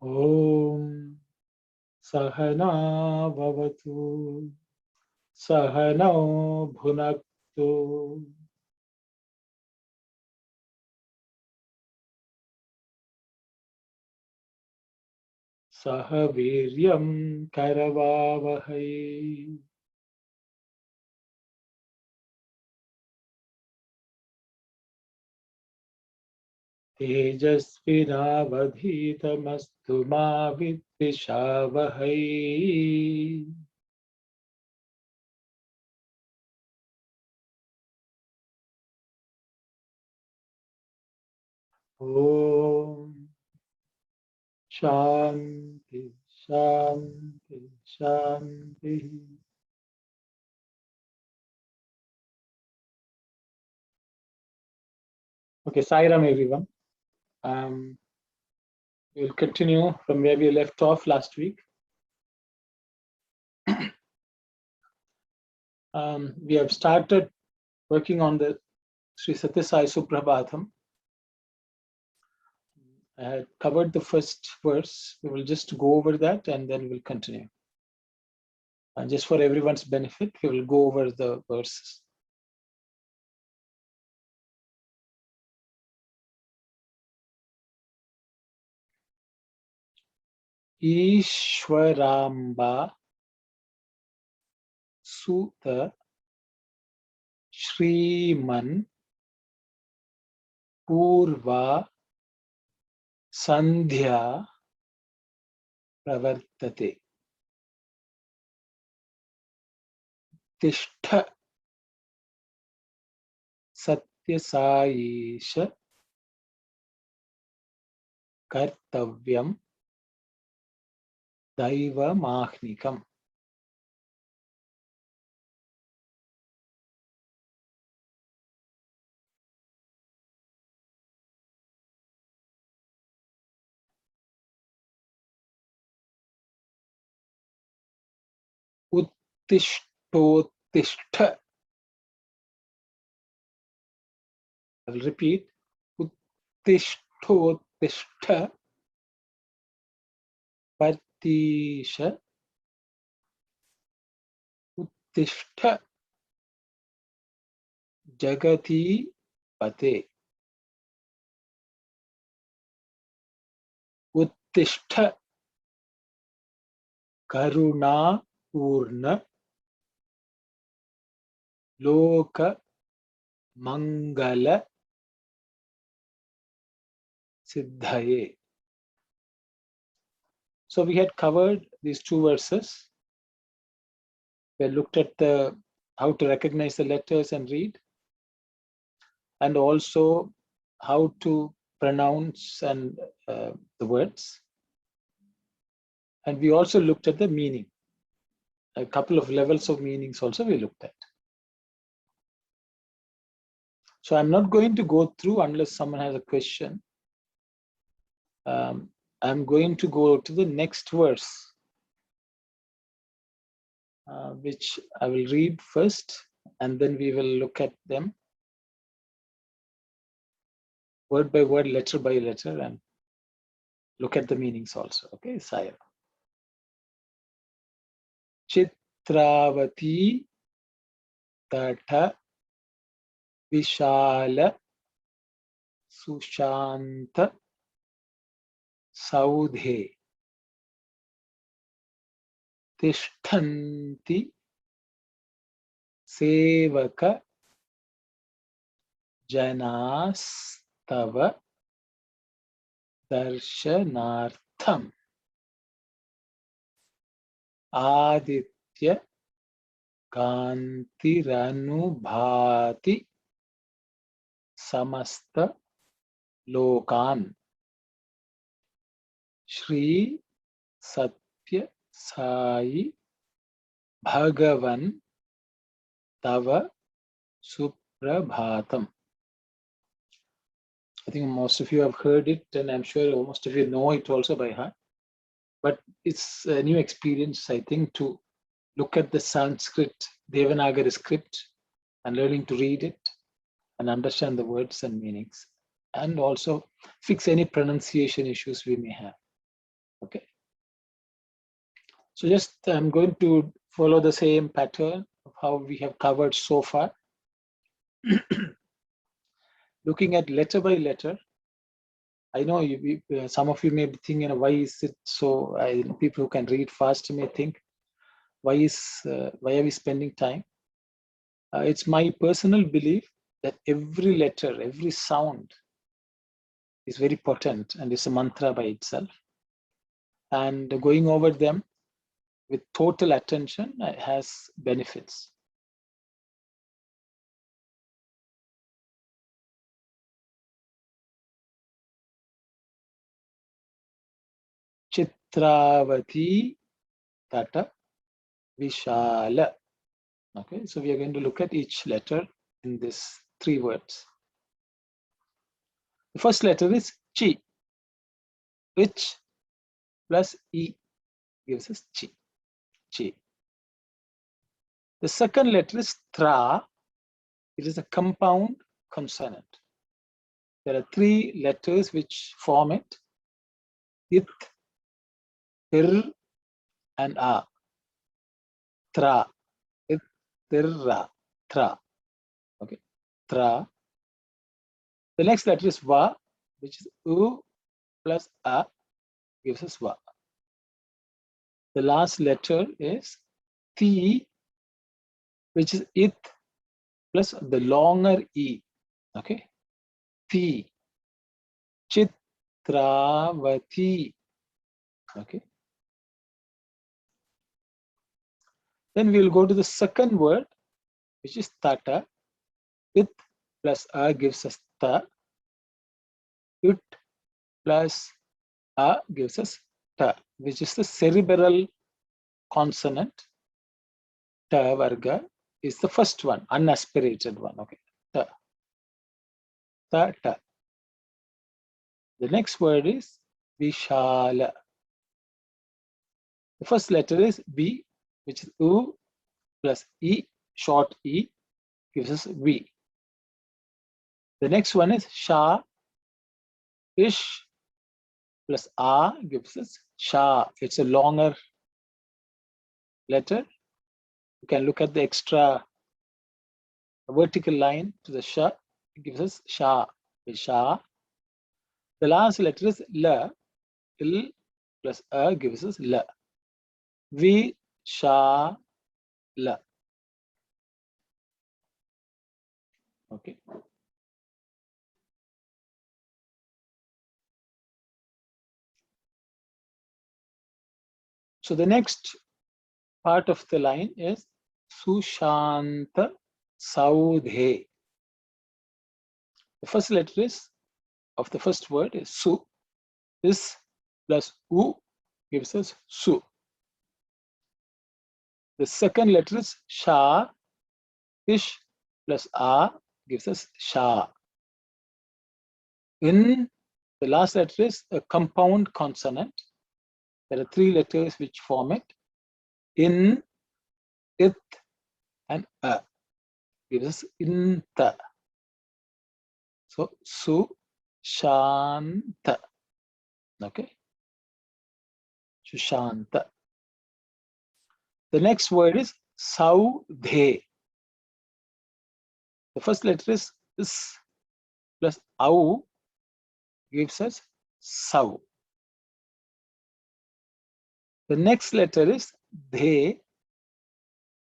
Om Sahana Bhavatu Sahano Bhunaktu Sahaviryam Karavavahai Tejasvinavadhitamastu ma vidvishavahai Om Shanti Shanti Shanti. Okay, Sairam everyone. We'll continue from where we left off last week. We have started working on the Sri Satya Sai Suprabhatam. I had covered the first verse. We will just go over that and then we'll continue. And just for everyone's benefit, we will go over the verses. Ishwaramba Suta Shriman Purva Sandhya Pravartate Tishtha Satyasayisha Kartavyam Daiva Mahnikam. Uttishtotishtha. I will repeat. Uttishtotishtha Patisha Uttishta Jagati Pate. Uttishta Karuna Purna Loka Mangala Siddhaye. So we had covered these two verses. We looked at how to recognize the letters and read, and also how to pronounce and the words. And we also looked at the meaning. A couple of levels of meanings also we looked at. So I'm not going to go through unless someone has a question. I'm going to go to the next verse, which I will read first, and then we will look at them word by word, letter by letter, and look at the meanings also. Okay, Saya. Chitravati Tata Vishala Sushanta Saudhe Tishtanti Sevaka Janastava Darshanartham Aditya Kantiranubhati Samasta Lokan Shri Satya Sai Bhagavan Tava Suprabhatam. I think most of you have heard it, and I'm sure most of you know it also by heart. But it's a new experience, I think, to look at the Sanskrit Devanagari script and learning to read it and understand the words and meanings, and also fix any pronunciation issues we may have. Okay. So just I'm going to follow the same pattern of how we have covered so far. Looking at letter by letter, I know some of you may be thinking, why is it so? People who can read fast may think, why are we spending time? It's my personal belief that every letter, every sound is very potent and is a mantra by itself. And going over them with total attention has benefits. Chitravati Tata Vishala. Okay, so we are going to look at each letter in these 3 words. The first letter is Chi, which plus E gives us Chi. Chi. The second letter is Tra. It is a compound consonant. There are 3 letters which form it: It, Ir, and A. Tra. It, Ir, Ra. Tra. Okay. Tra. The next letter is Va, which is U plus A gives us Va. The last letter is Ti, which is It plus the longer E. Okay. Ti. Chitravati. Okay. Then we will go to the second word, which is Tata. It plus A gives us Ta. It plus A gives us Ta, which is the cerebral consonant. Ta varga is the first one, unaspirated one. Okay. Ta. Ta, ta. The next word is Vishala. The first letter is B, which is U plus E, short E, gives us V. The next one is Sha. Ish plus A gives us Sha. It's a longer letter. You can look at the extra vertical line to the Sha. It gives us Sha. Sha. The last letter is La. Il plus A gives us La. Vi Sha La. Okay. So the next part of the line is Sushanta Saudhe. The first letter is of the first word is Su. This plus U gives us Su. The second letter is Sha. Ish plus A gives us Sha. In the last letter is a compound consonant. There are 3 letters which form it. In, It, and A gives us Inta. So Su Shanta. Okay. Sushanta. The next word is Saudhe. The first letter is Is plus Au gives us Sau. The next letter is De,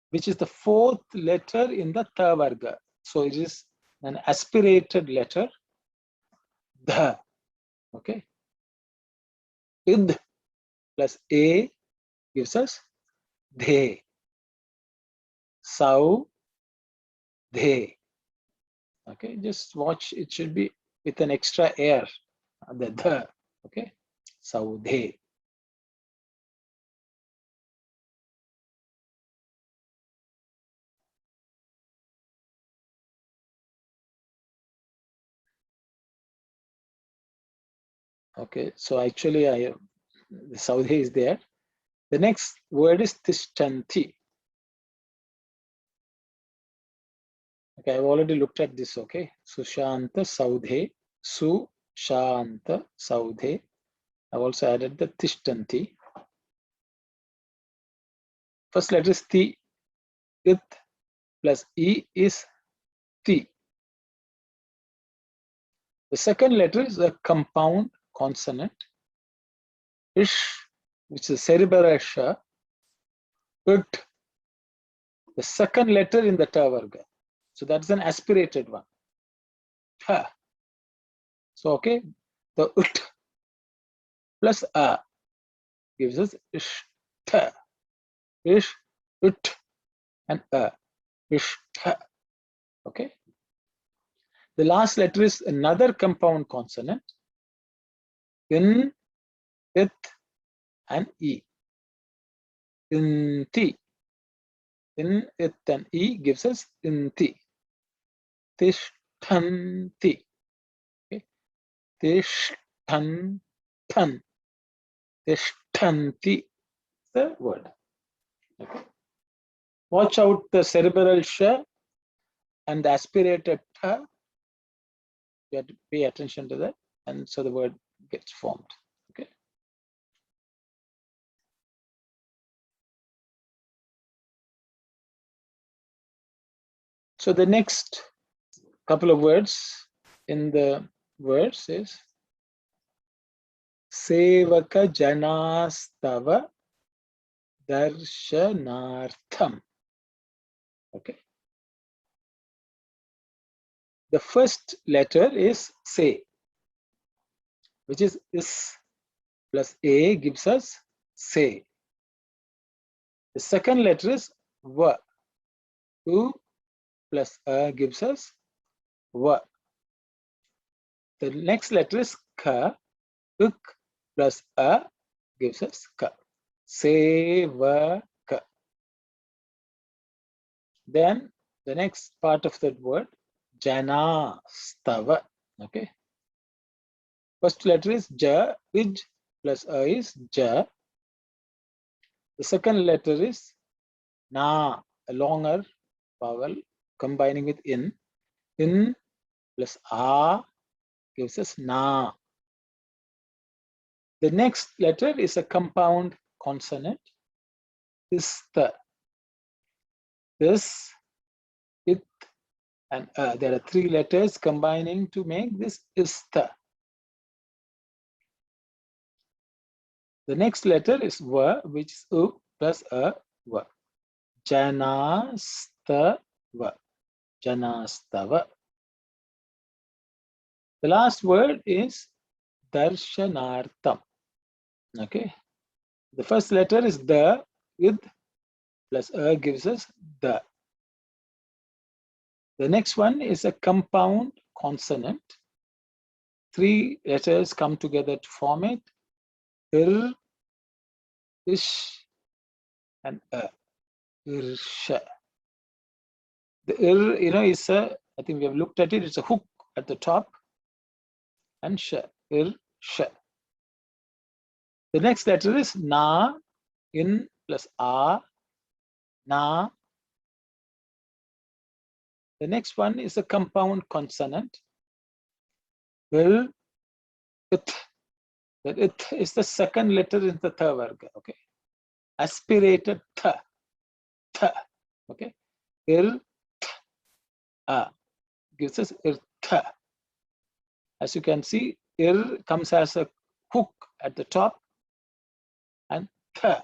which is the 4th letter in the Ta varga. So it is an aspirated letter. Dha. Okay. Id plus A gives us De. Sau De. Okay. Just watch. It should be with an extra air. The. Okay. Sau De. Okay, so actually the Saudhe is there. The next word is Tishtanti. Okay, I've already looked at this, okay. Sushanta Saudhe, Su Shanta Saudhe. I've also added the tishtanti. First letter is ti. It plus e is ti. The second letter is a compound consonant, ish, which is cerebral sha. Ut, the second letter in the ta varga. So that's an aspirated one. Ha. So okay, the ut plus a gives us ish, ta, ish, ut, and a, ish, ta. Okay. The last letter is another compound consonant, in, it, and e. In ti. In, it, and e gives us in ti. Tishtanti. Okay. Tishtantan. Tishtanti. The word. Okay. Watch out the cerebral sha and the aspirated ta. You have to pay attention to that, and so the word gets formed. Okay. So the next couple of words in the verse is Sevaka Janastava Darshanartham. Okay. The first letter is Se, which is plus A gives us Se. The second letter is Va. U plus A gives us Va. The next letter is Ka. Uk plus A gives us Ka. Sevaka. Then the next part of that word, Janastava. Okay. First letter is Ja, Ij plus A is Ja. The second letter is Na, a longer vowel combining with in. In plus A gives us Na. The next letter is a compound consonant, Ista. This, it, and there are three letters combining to make this Ista. The next letter is Va, which is U plus A, Va. Janastava. Janastava. The last word is Darshanartham. Okay. The first letter is the, with plus A gives us the. The next one is a compound consonant. Three letters come together to form it. Ir, ish, and a. Irsha. The ir, is a, I think we have looked at it, it's a hook at the top. And sha, irsha. The next letter is na, in plus a, na. The next one is a compound consonant. Will, it. The it is the second letter in the tha varga. Okay. Aspirated tha. Tha. Okay. Ir, a gives us irtha. As you can see, ir comes as a hook at the top, and tha,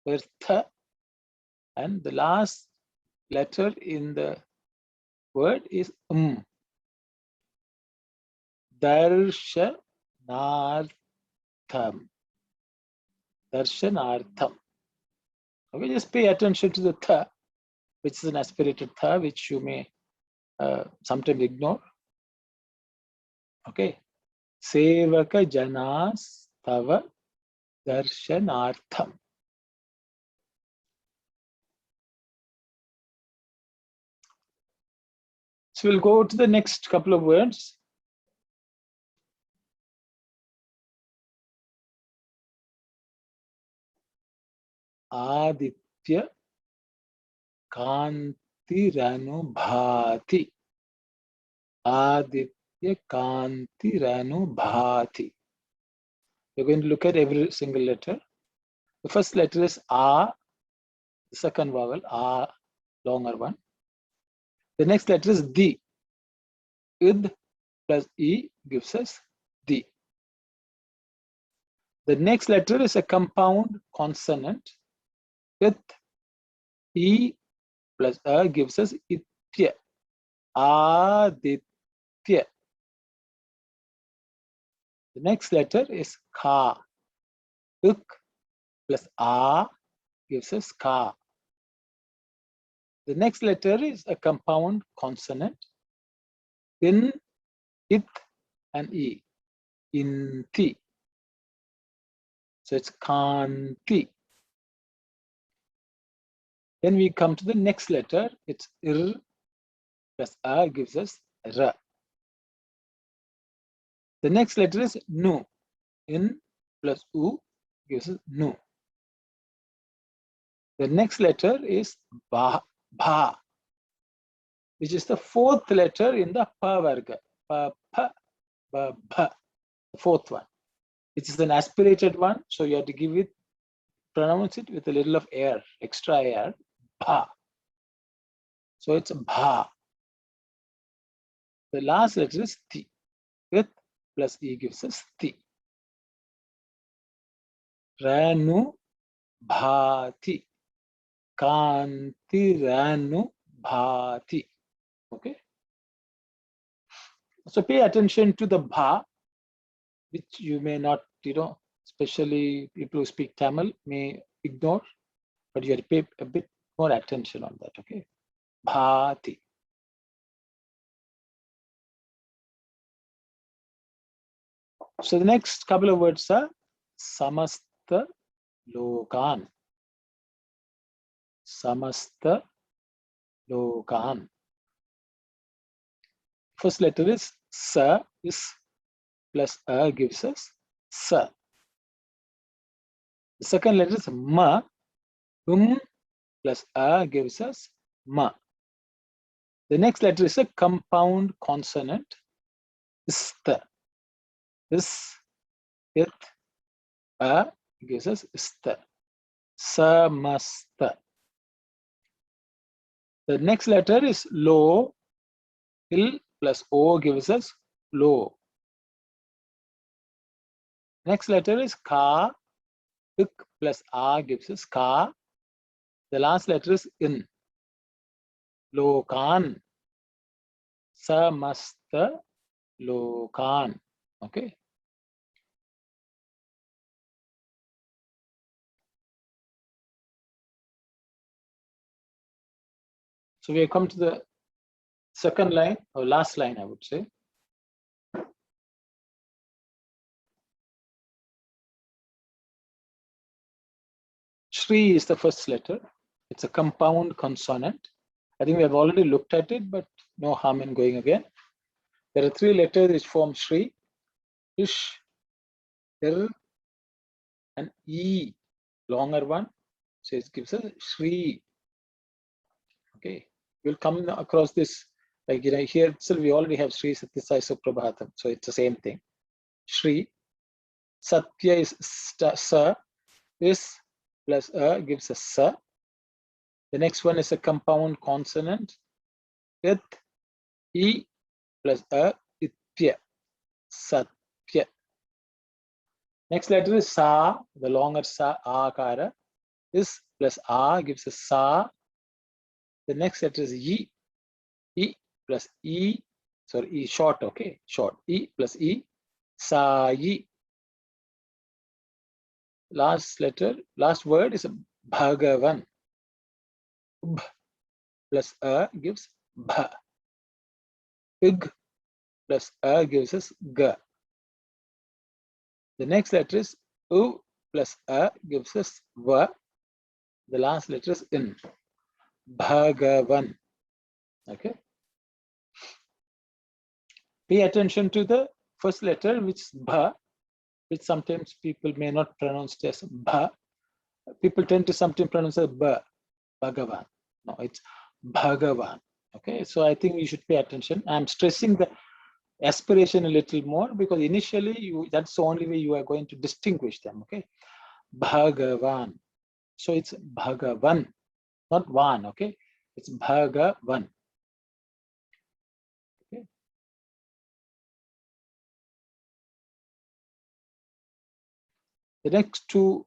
irtha, and the last letter in the word is Darshanartham. Darshanartham. Okay, just pay attention to the tha, which is an aspirated tha, which you may sometimes ignore. Okay. Sevaka Janas Tava Darshanartham. So we'll go to the next couple of words. Aditya Kantiranubhati. Aditya Kantiranubhati. We're going to look at every single letter. The first letter is A, the second vowel, A, longer one. The next letter is D. Id plus E gives us D. The next letter is a compound consonant. With E plus A gives us Itya. Aditya. The next letter is Ka. Ik plus A gives us Ka. The next letter is a compound consonant. In, It, and E. Inti. So it's Kanti. Then we come to the next letter. It's Ir plus A gives us Ra. The next letter is Nu. In plus U gives us Nu. The next letter is Ba, which is the fourth letter in the Pa Varga. Pa, Pa, Ba, Ba, the fourth one. It is an aspirated one, so you have to pronounce it with a little of air, extra air. Ba. So it's Ba. The last letter is Ti. With plus E gives us Ti. Ranu Bhati. Kanti Ranu Bhati. Okay. So pay attention to the Bha, which you may not, especially people who speak Tamil may ignore, but you have to pay a bit more attention on that. Okay. Bhati. So the next couple of words are Samasta Lokan. Samasta Lokan. First letter is Sa, is plus A gives us Sa. The second letter is Ma, plus A gives us Ma. The next letter is a compound consonant, Sta. This, it, A gives us Sta. Samasta. The next letter is Lo, Il plus O gives us Lo. Next letter is Ka, Ik plus A gives us Ka. The last letter is In. Lokan. Samasta Lokan. Okay. So we have come to the second line, or last line, I would say. Shri is the first letter. It's a compound consonant. I think we have already looked at it, but no harm in going again. There are three letters which form Shri: Ish, Ir, and E, longer one. So it gives us Shri. Okay, we'll come across this, like here itself we already have Shri Satya Sai Suprabhatam, so it's the same thing. Shri. Satya is Sa, is plus A gives us Sa. The next one is a compound consonant. It, E plus A, Itya. Satya. Next letter is Sa, the longer Sa, Akara. Is plus A gives us Sa. The next letter is E. E plus E, sorry, E short, okay, short. E plus E, Sai. Last letter, last word is Bhagavan. B plus A gives Bha. Ig plus A gives us Ga. The next letter is U plus A gives us Va. The last letter is In. Bhagavan. Okay. Pay attention to the first letter, which is Bha, which sometimes people may not pronounce as Bha. People tend to sometimes pronounce as Ba, Bhagavan. No, it's Bhagavan. Okay, so I think we should pay attention. I'm stressing the aspiration a little more, because initially that's the only way you are going to distinguish them. Okay, Bhagavan. So it's Bhagavan, not Van. Okay, it's Bhagavan. Okay. The next two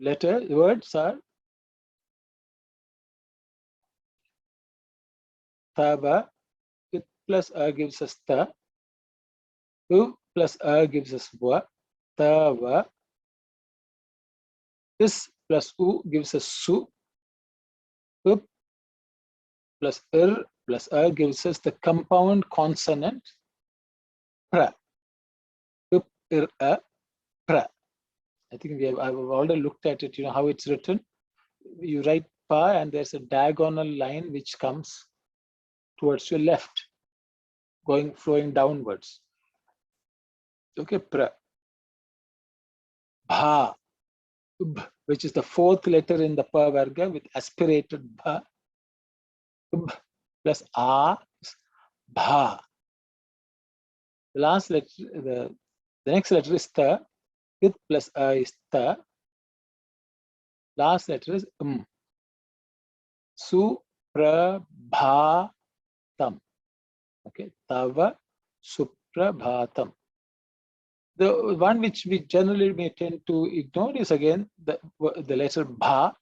words are Tava. It plus A gives us Ta. U plus A gives us Va. Tava. This plus U gives us Su. Up plus Ir plus A gives us the compound consonant Pra. Up, Ir, A, Pra. I think I've already looked at it, how it's written. You write Pa and there's a diagonal line which comes towards your left, flowing downwards. Okay, Pra. Bha, which is the fourth letter in the Pa Varga with aspirated Bha. Plus A, Bha. The last letter, the next letter is Ta. It plus A is Ta. Last letter is Suprabhatam. Okay, Tava Suprabhatam. The one which we generally may tend to ignore is again the letter Bha,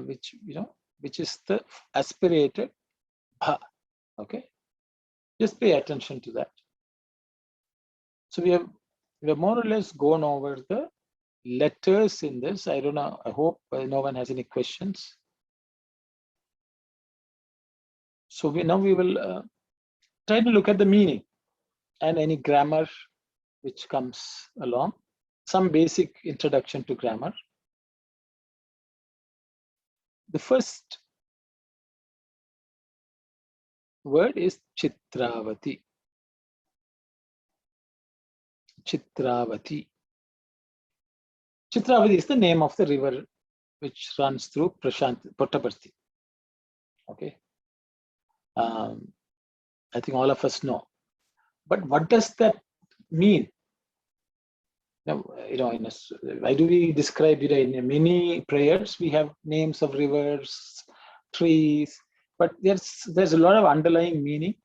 which is the aspirated Bha. Okay, just pay attention to that. So we have more or less gone over the letters in this. I don't know. I hope no one has any questions. So we will try to look at the meaning and any grammar which comes along. Some basic introduction to grammar. The first word is Chitravati. Chitravati. Chitravati is the name of the river which runs through Puttaparthi. Okay. I think all of us know. But what does that mean? Now, why do we describe it in many prayers? We have names of rivers, trees, but there's a lot of underlying meaning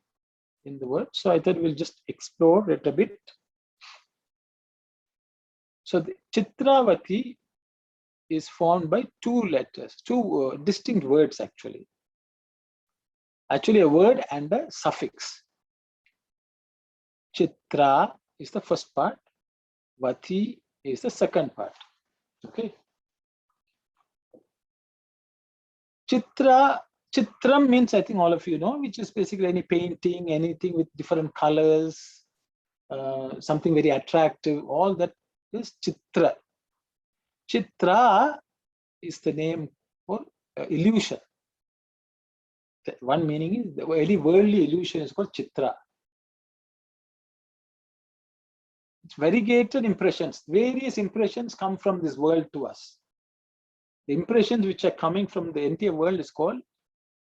in the word. So I thought we'll just explore it a bit. So the Chitravati is formed by two letters, two distinct words actually. Actually a word and a suffix. Chitra is the first part. Vati is the second part. Okay. Chitram means, I think all of you know, which is basically any painting, anything with different colors, something very attractive. All that is Chitra. Chitra is the name for illusion. One meaning is any worldly illusion is called Chitra. It's variegated impressions. Various impressions come from this world to us. The impressions which are coming from the entire world is called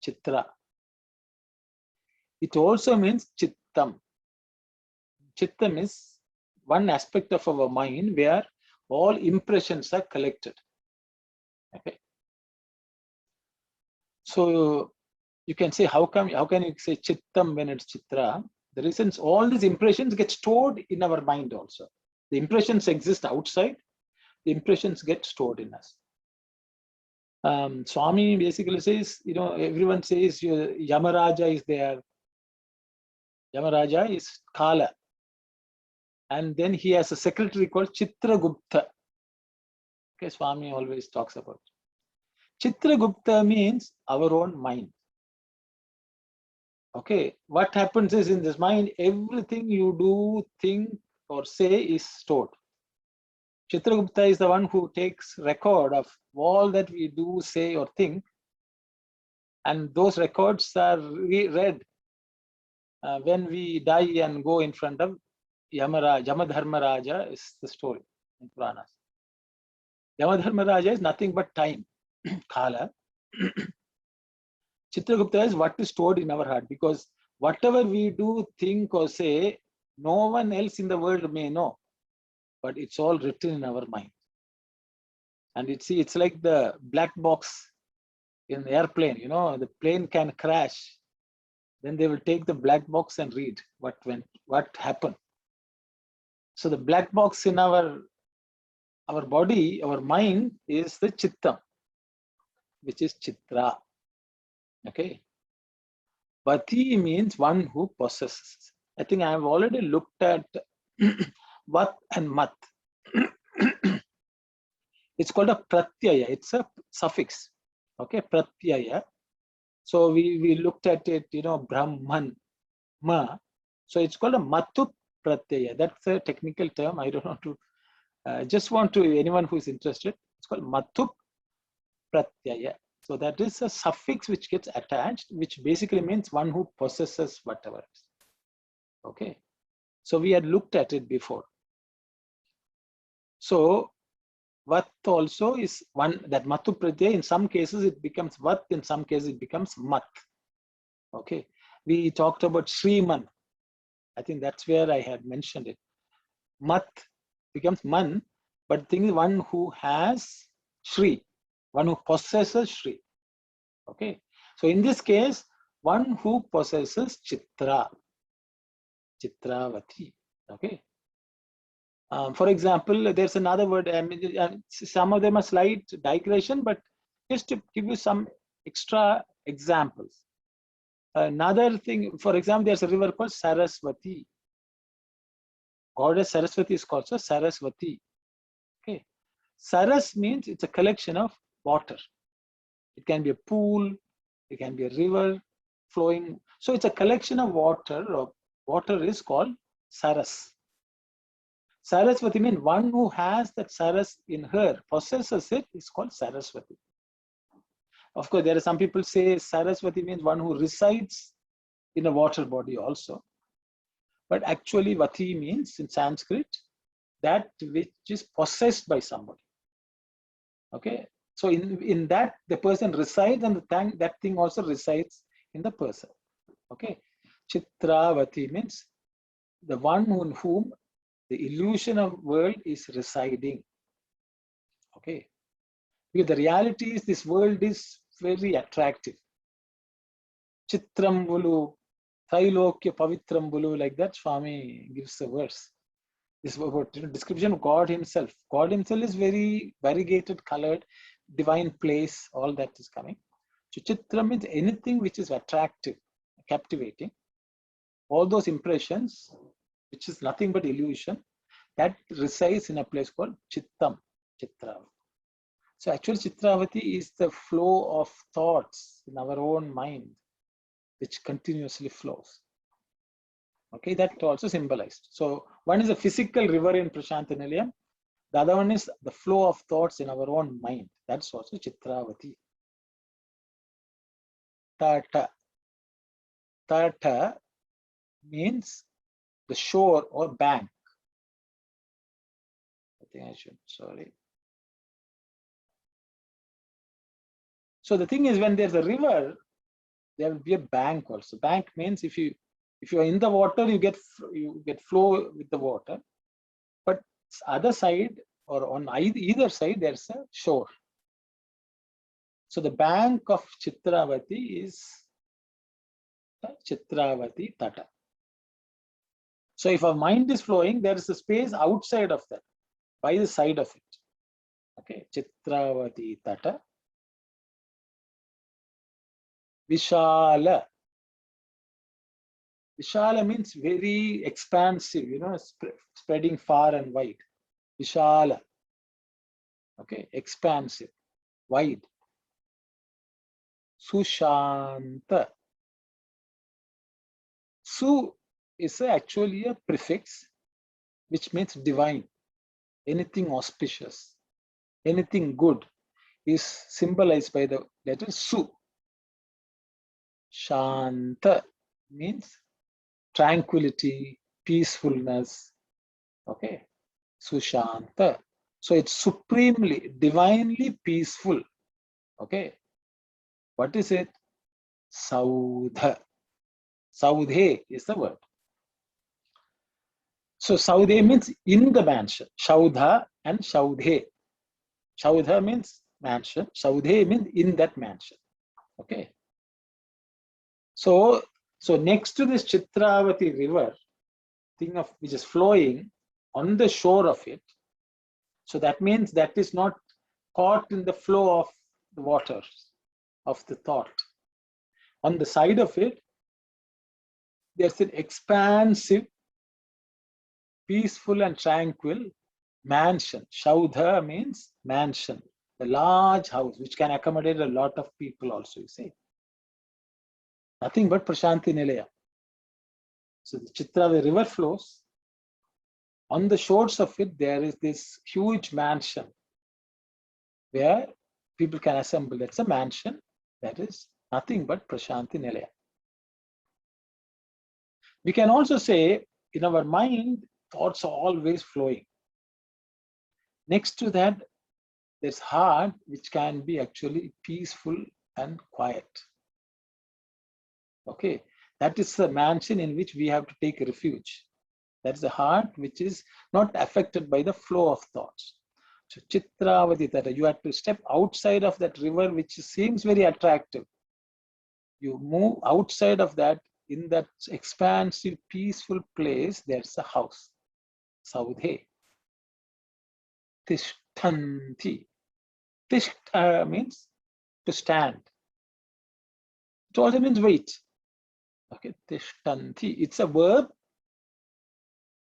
Chitra. It also means Chittam. Chittam is one aspect of our mind where all impressions are collected. Okay. So you can say, how can you say Chittam when it's Chitra? The reasons all these impressions get stored in our mind also. The impressions exist outside, the impressions get stored in us. Swami basically says, everyone says Yamaraja is there. Yamaraja is Kala. And then he has a secretary called Chitragupta. Okay, Swami always talks about it. Chitragupta means our own mind. Okay, what happens is in this mind, everything you do, think, or say is stored. Chitragupta is the one who takes record of all that we do, say, or think, and those records are read when we die and go in front of Yamadharmaraja is the story in Puranas. Yamadharmaraja is nothing but time, Kala. Chitragupta is what is stored in our heart, because whatever we do, think or say, no one else in the world may know, but it's all written in our mind. And it's like the black box in the airplane, the plane can crash. Then they will take the black box and read what happened. So the black box in our body, our mind, is the chittam, which is chitra. Okay. Vati means one who possesses. I think I have already looked at vat and mat. It's called a pratyaya. It's a suffix. Okay, pratyaya. So we looked at it, Brahman, ma. So it's called a matu pratyaya. That's a technical term. I don't want to. Just want to, anyone who is interested, it's called matu pratyaya. So that is a suffix which gets attached, which basically means one who possesses whatever. Okay. So we had looked at it before. So vat also is one, that matu pratyaya, in some cases it becomes vat, in some cases it becomes mat. Okay. We talked about Sriman. I think that's where I had mentioned it. Mat becomes man, but the thing is one who has Shri, one who possesses Shri. Okay. So in this case, one who possesses Chitra, Chitravati. Okay. For example, there's another word, some of them are slight digression, but just to give you some extra examples. Another thing, for example, there's a river called Saraswati. Goddess Saraswati is called Saraswati. Okay. Saras means it's a collection of water. It can be a pool, it can be a river flowing. So it's a collection of water, or water is called Saras. Saraswati means one who has that Saras in her, possesses it, is called Saraswati. Of course, there are some people say Saraswati means one who resides in a water body also. But actually, Vati means in Sanskrit that which is possessed by somebody. Okay. So in that, the person resides, and that thing also resides in the person. Okay. Chitravati means the one in whom the illusion of world is residing. Okay. Because the reality is this world is very attractive. Chitram Vulu, Trailokya Pavitram Vulu, like that Swami gives the verse. This description of God Himself. God Himself is very variegated, colored, divine place, all that is coming. So Chitra means anything which is attractive, captivating. All those impressions, which is nothing but illusion, that resides in a place called Chittam, Chitravati. So actually Chitravati is the flow of thoughts in our own mind, which continuously flows. Okay, that also symbolized. So one is a physical river in Prashanta Nilayam. The other one is the flow of thoughts in our own mind. That's also Chitravati. Tata. Tata means the shore or bank. I think I should, sorry. So the thing is, when there's a river, there will be a bank also. Bank means if you are in the water, you get flow with the water. But other side, or on either side, there's a shore. So the bank of Chitravati is Chitravati Tata. So if our mind is flowing, there is a space outside of that, by the side of it. Okay, Chitravati Tata. Vishala. Vishala means very expansive, spreading far and wide. Vishala. Okay, expansive, wide. Sushanta. Su is actually a prefix which means divine. Anything auspicious, anything good is symbolized by the letter Su. Shanta means tranquility, peacefulness. Okay, Sushanta. So it's supremely, divinely peaceful. Okay, what is it? Saudha. Saudhe is the word. So Saudhe means in the mansion. Shaudha and Shaudhe. Shaudha means mansion. Saudhe means in that mansion. Okay. So next to this Chitravati river, thing of which is flowing on the shore of it. So that means that is not caught in the flow of the waters of the thought. On the side of it, there's an expansive, peaceful and tranquil mansion. Shaudha means mansion, a large house which can accommodate a lot of people also, you see. Nothing but Prashanti Nilaya. So the Chitravati river flows. On the shores of it, there is this huge mansion where people can assemble. It's a mansion that is nothing but Prashanti Nilaya. We can also say in our mind, thoughts are always flowing. Next to that, there's heart which can be actually peaceful and quiet. Okay, that is the mansion in which we have to take refuge. That's the heart which is not affected by the flow of thoughts. So Chitravati, that you have to step outside of that river which seems very attractive. You move outside of that, in that expansive, peaceful place, there's a house. Saudhe. Tishtanti. Tishtha means to stand. It also means wait. Okay, Tishtanti. It's a verb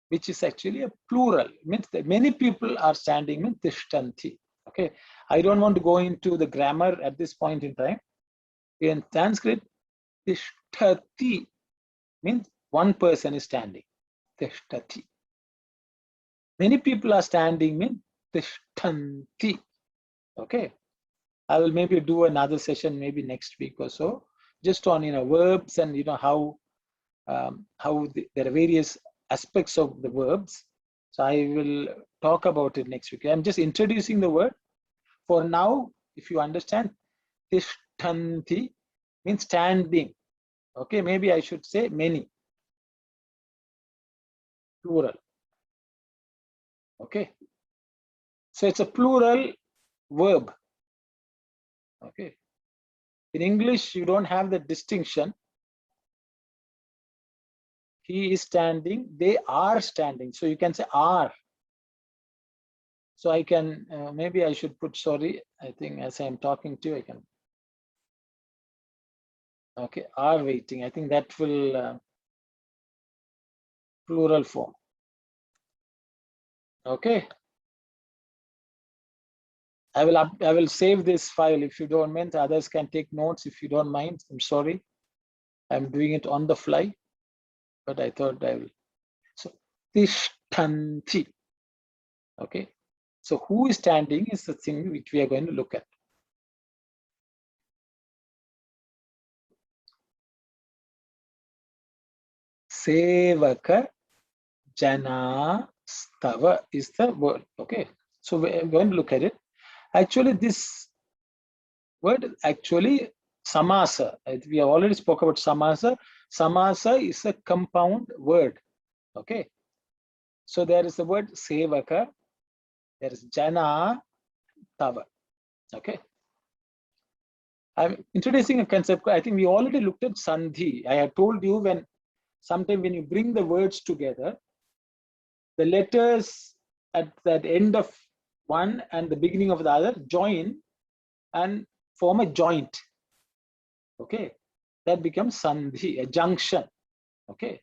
which is actually a plural. It means that many people are standing, means Tishtanti. Okay, I don't want to go into the grammar at this point in time. In Sanskrit, Tishtati means one person is standing. Tishtati. Many people are standing, means Tishtanti. Okay, I will maybe do another session maybe next week or so, just on verbs and how there are various aspects of the verbs. So I will talk about it next week. I'm just introducing the word. For now, if you understand, Tishtanti means standing. Okay, maybe I should say many. Plural. Okay. So it's a plural verb. Okay. In English, you don't have the distinction. He is standing, they are standing. So you can say are. So I can, maybe I should put, sorry, I think as I'm talking to you, I can. Okay, are waiting. I think that will plural form. Okay. I will save this file if you don't mind. Others can take notes if you don't mind. I'm sorry. I'm doing it on the fly, but I thought I will. So Tishtanti. Okay. So who is standing is the thing which we are going to look at. Sevaka Jana Stava is the word. Okay. So we're going to look at it. Actually, this word actually samasa. We have already spoke about samasa. Samasa is a compound word. Okay. So there is the word sevaka. There is jana tava. Okay. I'm introducing a concept. I think we already looked at sandhi. I had told you sometime when you bring the words together, the letters at that end of one and the beginning of the other join and form a joint. Okay, that becomes sandhi, a junction. Okay,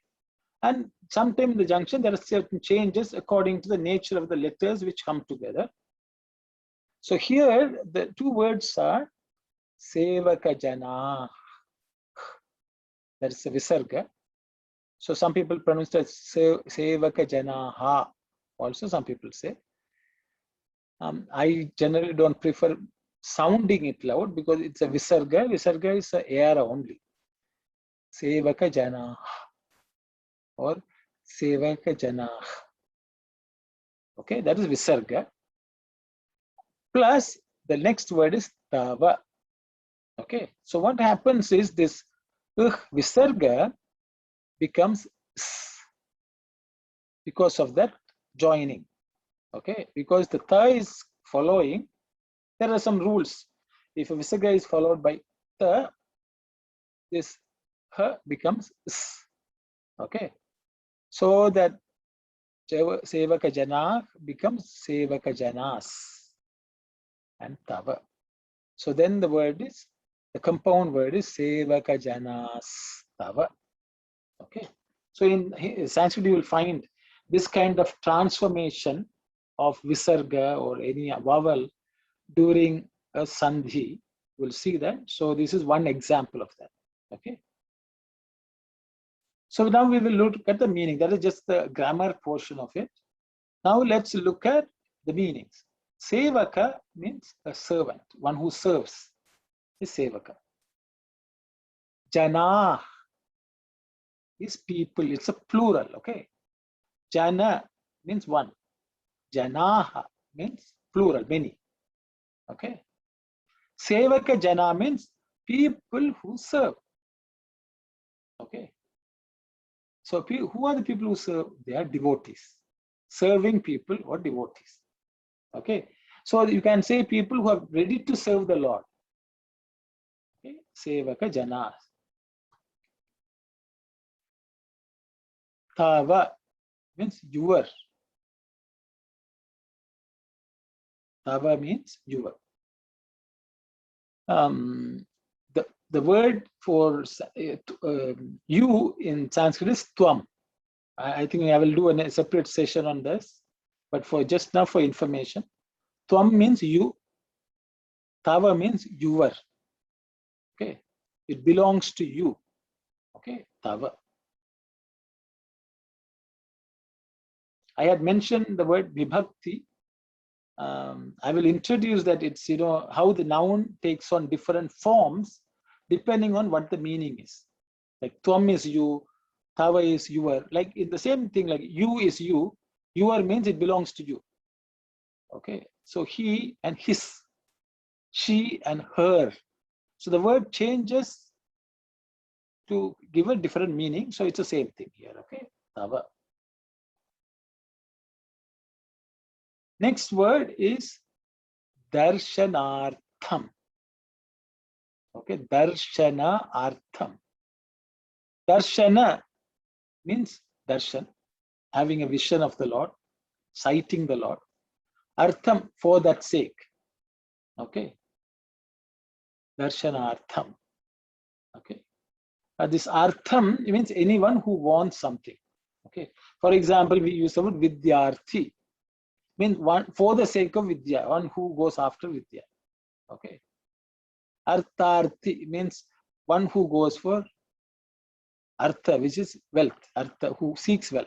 and sometimes in the junction there are certain changes according to the nature of the letters which come together. So here the two words are sevaka jana. That is a visarga. So some people pronounce it as sevaka janaha. Also some people say. I generally don't prefer sounding it loud because it's a visarga. Visarga is a air only. Sevaka jana or sevaka jana. Okay, that is visarga. Plus the next word is tava. Okay, so what happens is this Visarga becomes s because of that joining. Okay, because the tha is following, there are some rules. If a visarga is followed by tha, this ha becomes s. Okay, so that sevaka jana becomes sevaka janas and tava. So then the word is, the compound word is sevaka janas tava. Okay, so in Sanskrit you will find this kind of transformation of visarga or any vowel during a sandhi. We'll see that. So this is one example of that. Okay. So now we will look at the meaning. That is just the grammar portion of it. Now let's look at the meanings. Sevaka means a servant, one who serves is sevaka. Jana is people, it's a plural, okay? Jana means one. Janaha means plural, many. Okay. Sevaka jana means people who serve. Okay. So who are the people who serve? They are devotees. Serving people or devotees. Okay. So you can say people who are ready to serve the Lord. Okay. Sevaka jana. Tava means your. Tava means your. The word for you in Sanskrit is tvam. I think I will do a separate session on this, but for just now for information, tvam means you, tava means your. Okay, it belongs to you. Okay, tava. I had mentioned the word vibhakti. I will introduce that it's, how the noun takes on different forms depending on what the meaning is. Like tvam is you, tava is your. Like in the same thing, like you is you, your means it belongs to you. Okay, so he and his, she and her. So the word changes to give a different meaning. So it's the same thing here. Okay, tava. Next word is darshanartham. Okay, darshana artham. Darshana means darshan, having a vision of the Lord, sighting the Lord. Artham, for that sake. Okay, darshanartham. Okay, this artham means anyone who wants something. Okay, for example, we use the word vidyarthi, means one for the sake of vidya, one who goes after vidya. Okay, artharthi means one who goes for artha, which is wealth, artha, who seeks wealth.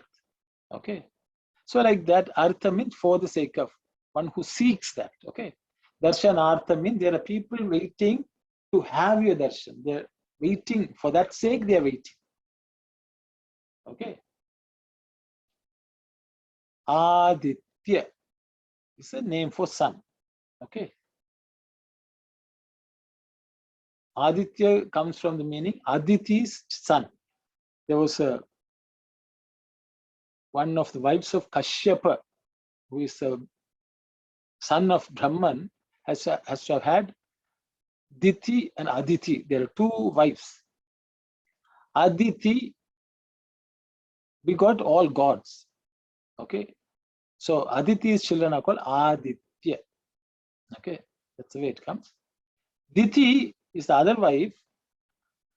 Okay, so like that, artha means for the sake of, one who seeks that. Okay, darshan artha means there are people waiting to have your darshan. They're waiting for that sake, they are waiting. Okay, Aditya is a name for sun. Okay, Aditya comes from the meaning Aditi's son. There was one of the wives of Kashyapa, who is a son of Brahman, has to have had Diti and Aditi. There are two wives. Aditi begot all gods. Okay, so Aditi's children are called Aditya. Okay, that's the way it comes. Diti is the other wife.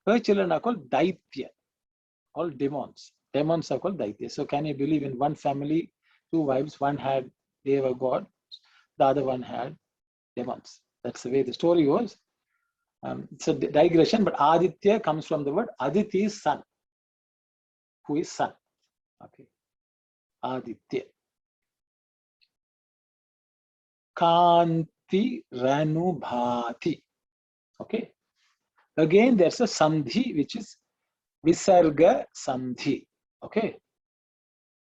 Her children are called Daitya, all demons. Demons are called Daitya. So can you believe in one family, two wives, one had Deva god, the other one had demons. That's the way the story goes. It's a digression, but Aditya comes from the word Aditi's son, who is sun. Okay, Aditya. Kanti Ranubhati. Okay, again there's a sandhi, which is visarga sandhi. Okay,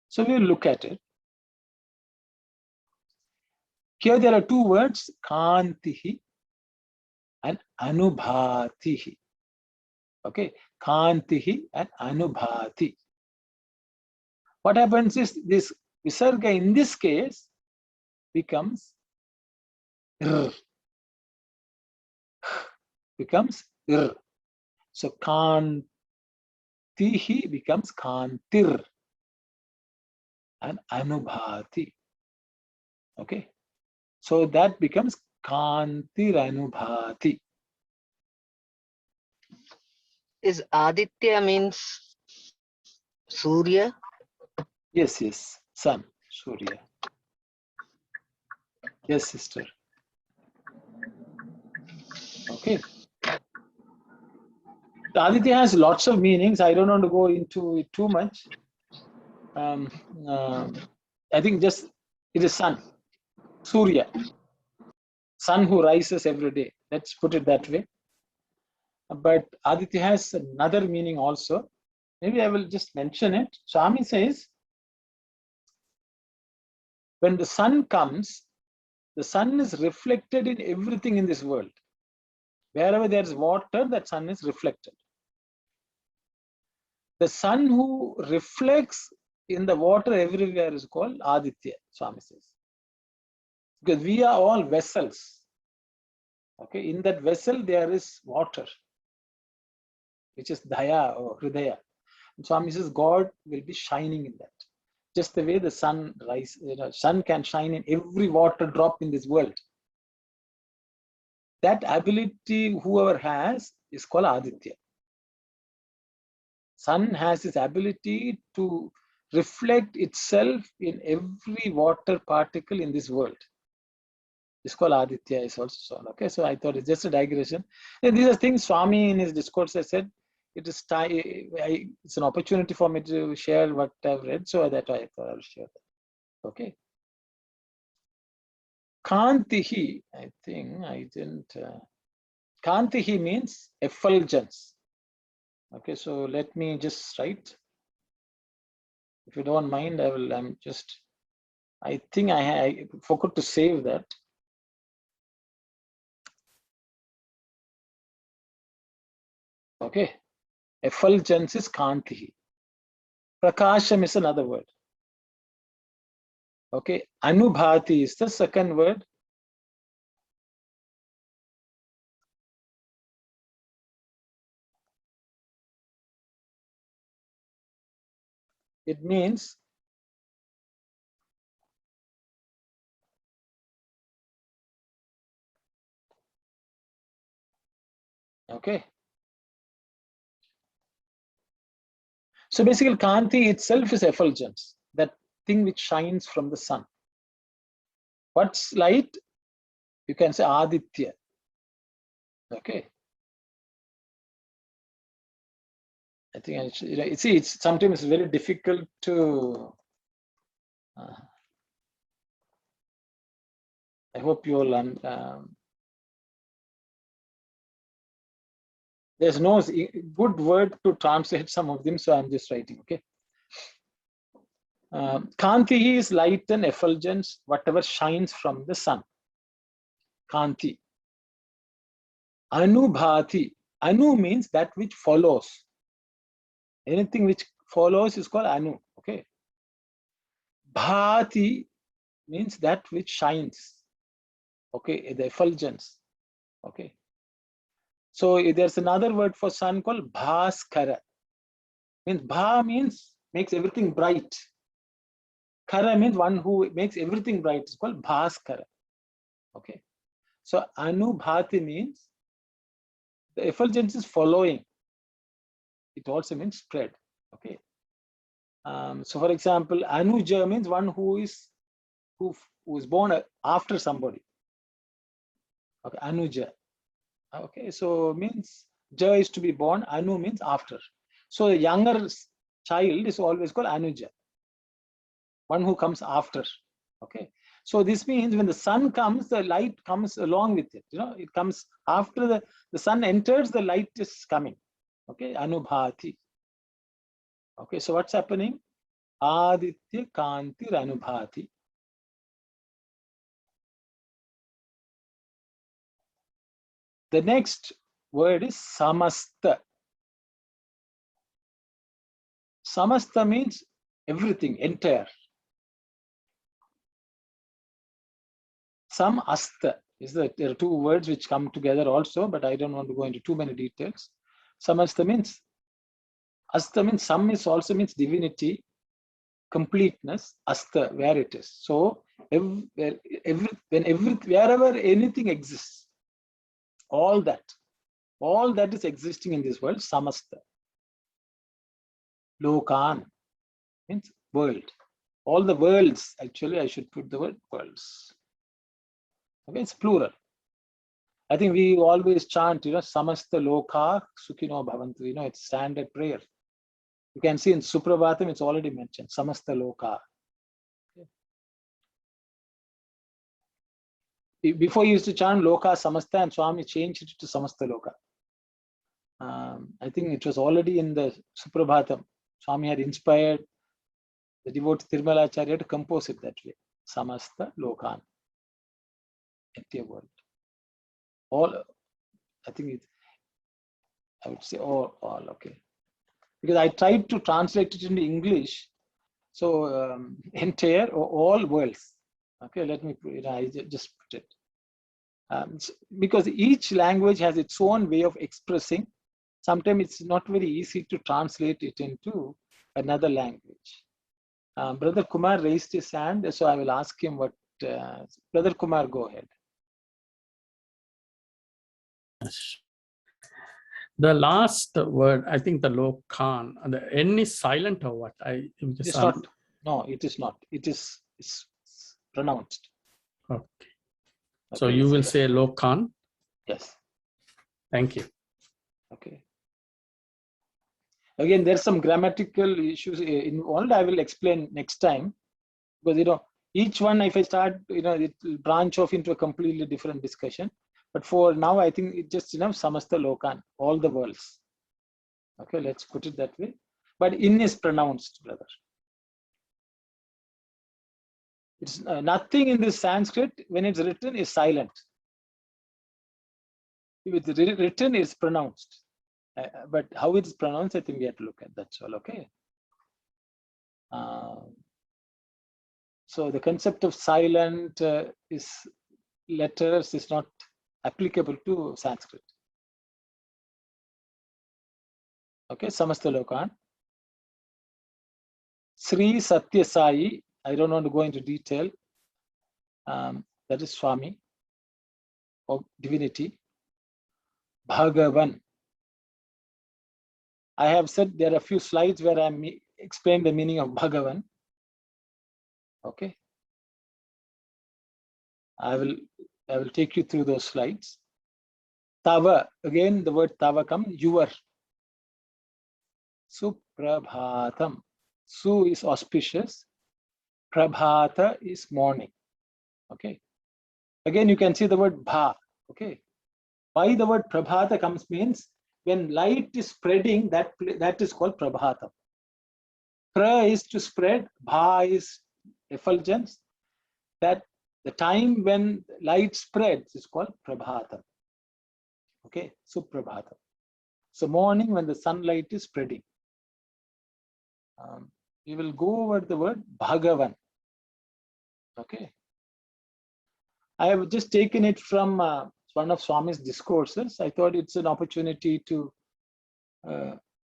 so we'll look at it. Here there are two words, kantihi and anubhatihi. Okay, Kantihi and Anubhati. What happens is this Visarga in this case becomes R. Becomes R. So Kantihi becomes Kantir and Anubhati. Okay. So that becomes Kantir Anubhati. Is Aditya means Surya? Yes, yes. Sun, Surya. Yes, sister. Okay. The Aditya has lots of meanings. I don't want to go into it too much. I think just it is sun, Surya, sun who rises every day. Let's put it that way. But Aditya has another meaning also. Maybe I will just mention it. Swami says, when the sun comes, the sun is reflected in everything in this world. Wherever there is water, that sun is reflected. The sun who reflects in the water everywhere is called Aditya, Swami says. Because we are all vessels. Okay, in that vessel there is water, which is Daya or Hridaya. And Swami says God will be shining in that. Just the way the sun rises, sun can shine in every water drop in this world. That ability whoever has is called Aditya. Sun has this ability to reflect itself in every water particle in this world. It's called Aditya is also so. Okay, so I thought it's just a digression. And these are things Swami in his discourse has said. It is it's an opportunity for me to share what I've read, so that I thought I'll share that. Okay. Kantihi, I think I didn't. Kantihi means effulgence. Okay, so let me just write. If you don't mind, I'm just, I think I forgot to save that. Okay, effulgence is Kantihi. Prakasham is another word. Okay, Anubhati is the second word. It means okay. So basically, Kanti itself is effulgence, that thing which shines from the sun. What's light? You can say Aditya. Okay. I think it's sometimes very difficult to. I hope you all. There's no good word to translate some of them, so I'm just writing. Okay. Kanti is light and effulgence, whatever shines from the sun. Kanti. Anubhati. Anu means that which follows. Anything which follows is called Anu. Okay. Bhati means that which shines. Okay, the effulgence. Okay. So there's another word for sun called Bhaskara. Means Bha means makes everything bright. Kara means one who makes everything bright. It's called Bhaskara. Okay. So Anubhati means the effulgence is following. It also means spread. Okay. So for example, Anuja means one who is born after somebody. Okay, Anuja. Okay, so means Ja is to be born, Anu means after. So the younger child is always called Anuja, one who comes after. Okay, so this means when the sun comes, the light comes along with it. It comes after the sun enters, the light is coming. Okay, Anubhati. Okay, so what's happening? Aditya Kanti Anubhati. The next word is Samasta. Samasta means everything, entire. Some asta is there are two words which come together also, but I don't want to go into too many details. Samasta means, asta means some is also means divinity, completeness, asta, where it is. So wherever anything exists, all that is existing in this world, samasta. Lokan means world. All the worlds, actually I should put the word worlds. Okay, it's plural. I think we always chant, samasta loka sukhino bhavantu, it's standard prayer. You can see in Suprabhatam, it's already mentioned, samasta loka. Okay. Before you used to chant loka samasta, and Swami changed it to samasta loka. I think it was already in the Suprabhatam. Swami had inspired the devotee Tirmalacharya to compose it that way. Samasta lokan. Entire world. All, I think I would say all, okay. Because I tried to translate it into English. So entire or all worlds. Okay, let me put it, I just put it. Because each language has its own way of expressing. Sometimes it's not very easy to translate it into another language. Brother Kumar raised his hand, so I will ask him what. Brother Kumar, go ahead. The last word, I think the lokan, the N is silent or what? It's not. No, it is not. It's pronounced. Okay. So you will say lokan? Yes. Thank you. Okay. Again, there's some grammatical issues involved. I will explain next time, because each one, if I start, it will branch off into a completely different discussion. But for now, I think it just samasta lokan, all the worlds. Okay, let's put it that way. But in is pronounced, brother. It's nothing in this Sanskrit when it's written is silent. If it's written, is pronounced. But how it's pronounced, I think we have to look at. That's all. Okay. So the concept of silent letters is not applicable to Sanskrit. Okay, samasta lokan. Sri Satya Sai, I don't want to go into detail. That is Swami, or divinity. Bhagavan. I have said there are a few slides where I explain the meaning of Bhagavan. Okay. I will take you through those slides. Tava, again the word tava comes, your. Suprabhatam. Su is auspicious. Prabhata is morning. Okay. Again, you can see the word bha. Okay. Why the word prabhata comes means when light is spreading, that is called prabhata. Pra is to spread, bha is effulgence. That the time when light spreads is called prabhata. Okay, suprabhata. So morning when the sunlight is spreading. We will go over the word Bhagavan. Okay. I have just taken it from one of Swami's discourses. I thought it's an opportunity to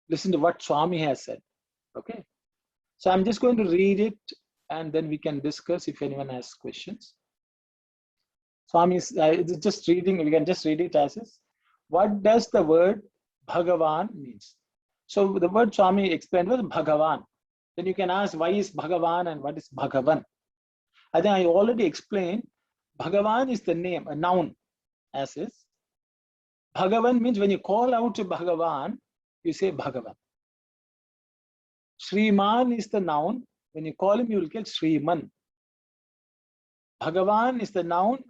listen to what Swami has said. Okay. So I'm just going to read it and then we can discuss if anyone has questions. Swami's just reading, we can just read it as is. What does the word Bhagavan means? So the word Swami explained was Bhagavan. Then you can ask why is Bhagavan and what is Bhagavan? I think I already explained. Bhagavan is the name, a noun, as is. Bhagavan means when you call out to Bhagavan, you say Bhagavan. Shriman is the noun. When you call him, you will get Shriman. Bhagavan is the noun.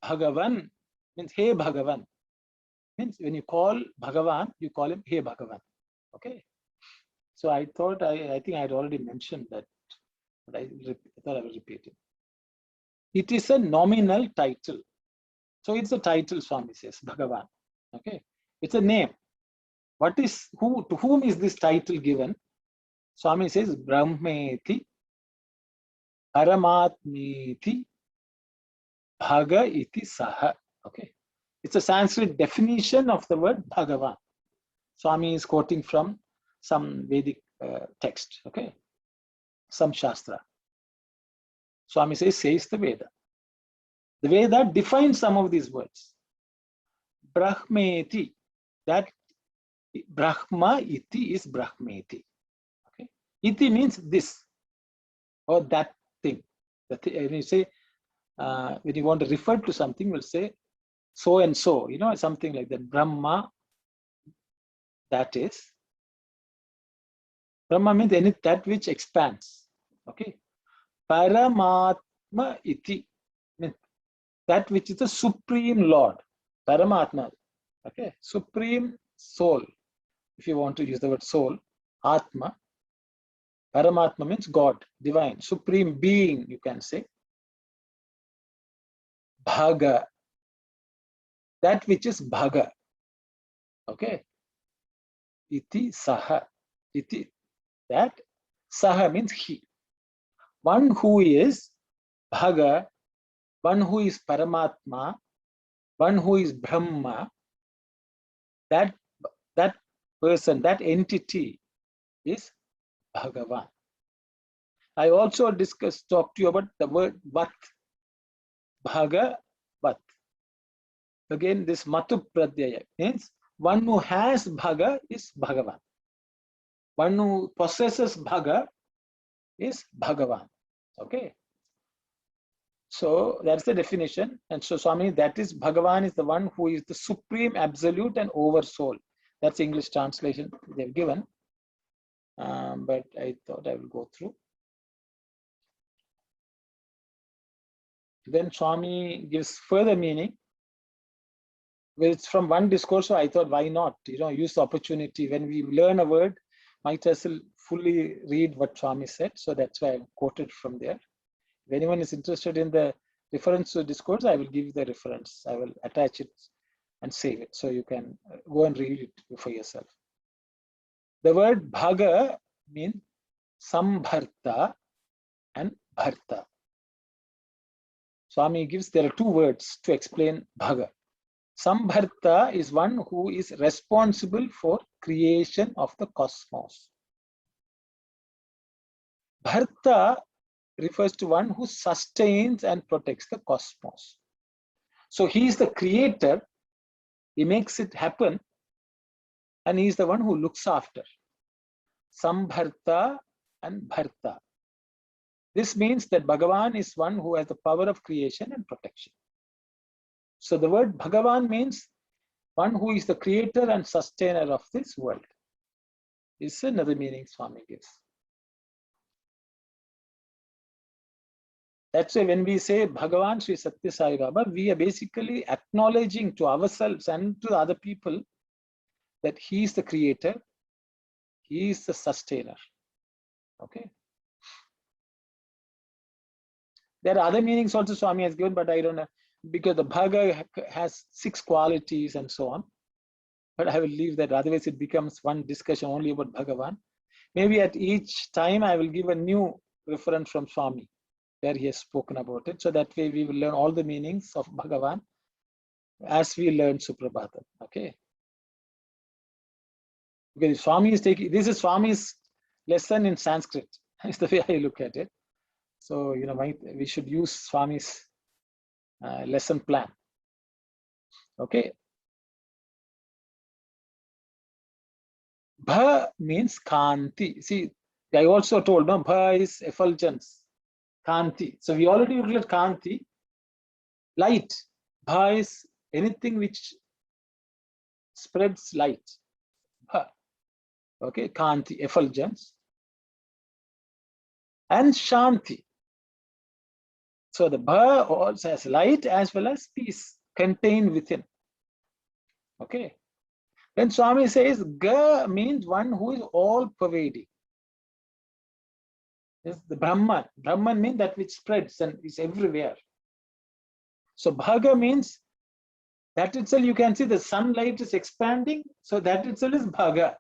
Bhagavan means Hey Bhagavan. Means when you call Bhagavan, you call him Hey Bhagavan. Okay. So I thought, I think I had already mentioned that, but I thought I will repeat it. It is a nominal title. So it's a title, Swami says, Bhagavan. Okay. It's a name. To whom is this title given? Swami says Brahmeti, Paramatmeti, Bhaga iti Saha. Okay. It's a Sanskrit definition of the word Bhagavan. Swami is quoting from some Vedic text. Okay. Some Shastra. Swami says the Veda. The Veda defines some of these words. Brahmeti, that Brahma iti is Brahmeti. Okay. Iti means this or that thing. When you say, when you want to refer to something, we'll say so and so, something like that. Brahma, that is. Brahma means that which expands. Okay. Paramatma iti means that which is the Supreme Lord. Paramatma. Okay. Supreme soul. If you want to use the word soul, Atma. Paramatma means God, divine, supreme being, you can say. Bhaga, that which is Bhaga. Okay. Iti Saha. Iti, that. Saha means he. One who is Bhaga, one who is Paramatma, one who is Brahma, that person, that entity is Bhagavan. I also talked to you about the word Vat. Bhaga Vat. Again, this Matu Pratyaya means one who has Bhaga is Bhagavan. One who possesses Bhaga is Bhagavan. Okay. So that's the definition. And so Swami, that is Bhagavan is the one who is the supreme, absolute, and oversoul. That's English translation they've given. But I thought I will go through. Then Swami gives further meaning. Well, it's from one discourse, so I thought, why not? Use the opportunity. When we learn a word, might as well fully read what Swami said. So that's why I quoted from there. If anyone is interested in the reference to discourse, I will give the reference. I will attach it and save it. So you can go and read it for yourself. The word Bhaga means Sambharta and Bharta. Swami gives, there are two words to explain Bhaga. Sambharta is one who is responsible for creation of the cosmos. Bharta refers to one who sustains and protects the cosmos. So he is the creator, he makes it happen, and he is the one who looks after. Sambharta and Bharta. This means that Bhagavan is one who has the power of creation and protection. So the word Bhagavan means one who is the creator and sustainer of this world. This is another meaning Swami gives. That's why when we say Bhagavan Sri Satya Sai Baba, we are basically acknowledging to ourselves and to other people that he is the creator, he is the sustainer. Okay. There are other meanings also Swami has given, but I don't know, because the Bhaga has 6 qualities and so on. But I will leave that, otherwise it becomes one discussion only about Bhagavan. Maybe at each time I will give a new reference from Swami, where he has spoken about it. So that way we will learn all the meanings of Bhagavan as we learn Suprabhatam. Okay. Because Swami is taking, this is Swami's lesson in Sanskrit. Is the way I look at it. So, we should use Swami's lesson plan. Okay. Bha means Kanti. See, I also told, no, Bha is effulgence. Kanti. So we already looked at Kanti. Light. Bha is anything which spreads light. Bha. Okay, Kanti, effulgence. And Shanti. So the Bha also has light as well as peace contained within. Okay. Then Swami says Ga means one who is all pervading. It's the Brahman. Brahman means that which spreads and is everywhere. So Bhaga means that itself, you can see the sunlight is expanding. So that itself is Bhaga.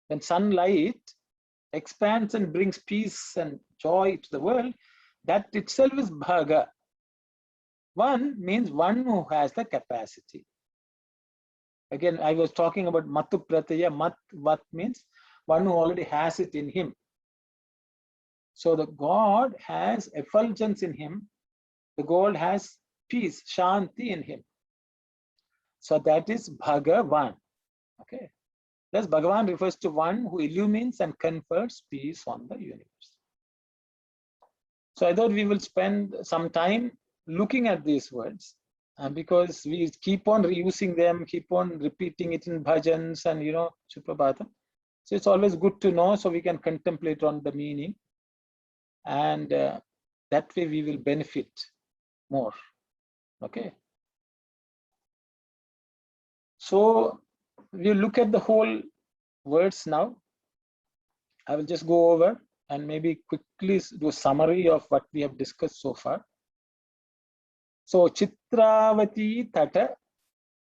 When sunlight expands and brings peace and joy to the world, that itself is bhaga. One means one who has the capacity. Again, I was talking about matu pratyaya. Mat means one who already has it in him. So the God has effulgence in him. The God has peace, shanti in him. So that is Bhagavan. Okay. Thus Bhagavan refers to one who illumines and confers peace on the universe. So I thought we will spend some time looking at these words because we keep on reusing them, keep on repeating it in bhajans and Suprabhatam. So it's always good to know so we can contemplate on the meaning, and that way we will benefit more. Okay. So we look at the whole words now. I will just go over and maybe quickly do a summary of what we have discussed so far. So Chitravati Tata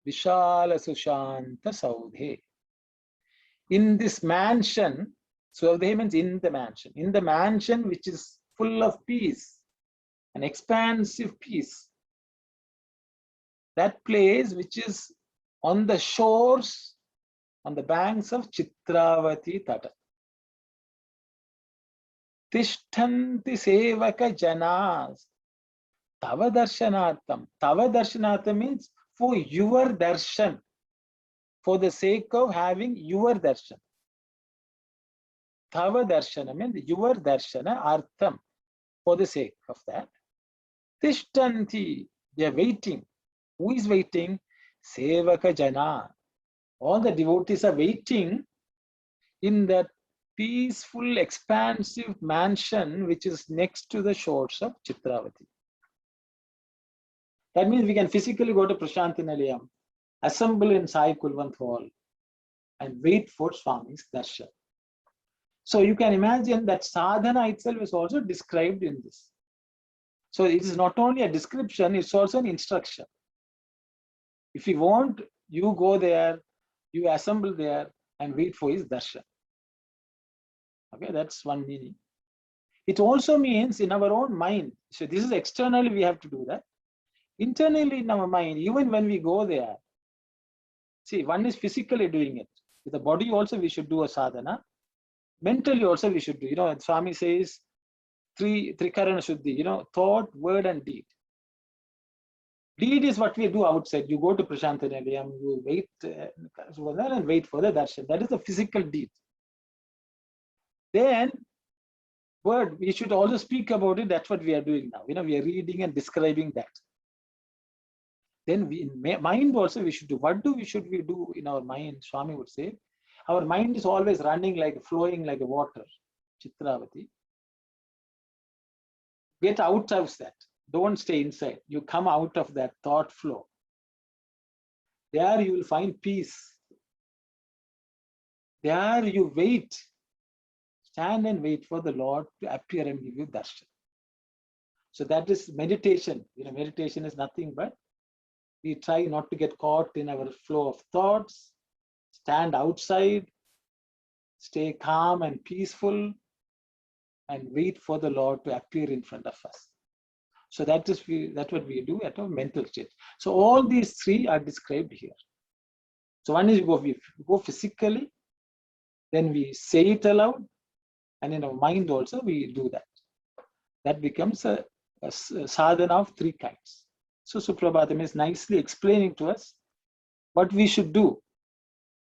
Vishala Sushanta Saudhe. In this mansion, Saudhe means in the mansion which is full of peace, an expansive peace. That place which is on the shores, on the banks of Chitravati Tata. Tishtanti Sevaka Janas Tava Darshanartham. Tava Darshanartham means for your darshan, for the sake of having your darshan. Tava Darshana means your darshana artham, for the sake of that. Tishtanti, they are waiting. Who is waiting? Sevaka Jana. All the devotees are waiting in that peaceful, expansive mansion which is next to the shores of Chitravati. That means we can physically go to Prashanti Nilayam, assemble in Sai Kulwant Hall, and wait for Swami's darshan. So you can imagine that sadhana itself is also described in this. So it is not only a description, it's also an instruction. If you want, you go there, you assemble there and wait for his darshan. Okay, that's one meaning. It also means in our own mind. So this is externally we have to do that. Internally in our mind, even when we go there, see, one is physically doing it. With the body also we should do a sadhana. Mentally also we should do. Swami says, Trikarana Shuddhi, thought, word and deed. Deed is what we do outside. You go to Prashanti Nilayam, you wait and wait for the darshan. That is the physical deed. Then, word, we should also speak about it. That's what we are doing now. We are reading and describing that. Then in mind also we should do. What should we do in our mind? Swami would say, our mind is always running flowing like a water, Chitravati. Get out of that. Don't stay inside. You come out of that thought flow. There you will find peace. There you wait. Stand and wait for the Lord to appear and give you darshan. So that is meditation. Meditation is nothing but we try not to get caught in our flow of thoughts, stand outside, stay calm and peaceful, and wait for the Lord to appear in front of us. So that's what we do at our mental state. So all these three are described here. So one is we go physically, then we say it aloud, and in our mind also we do that. That becomes a sadhana of three kinds. So Suprabhatam is nicely explaining to us what we should do.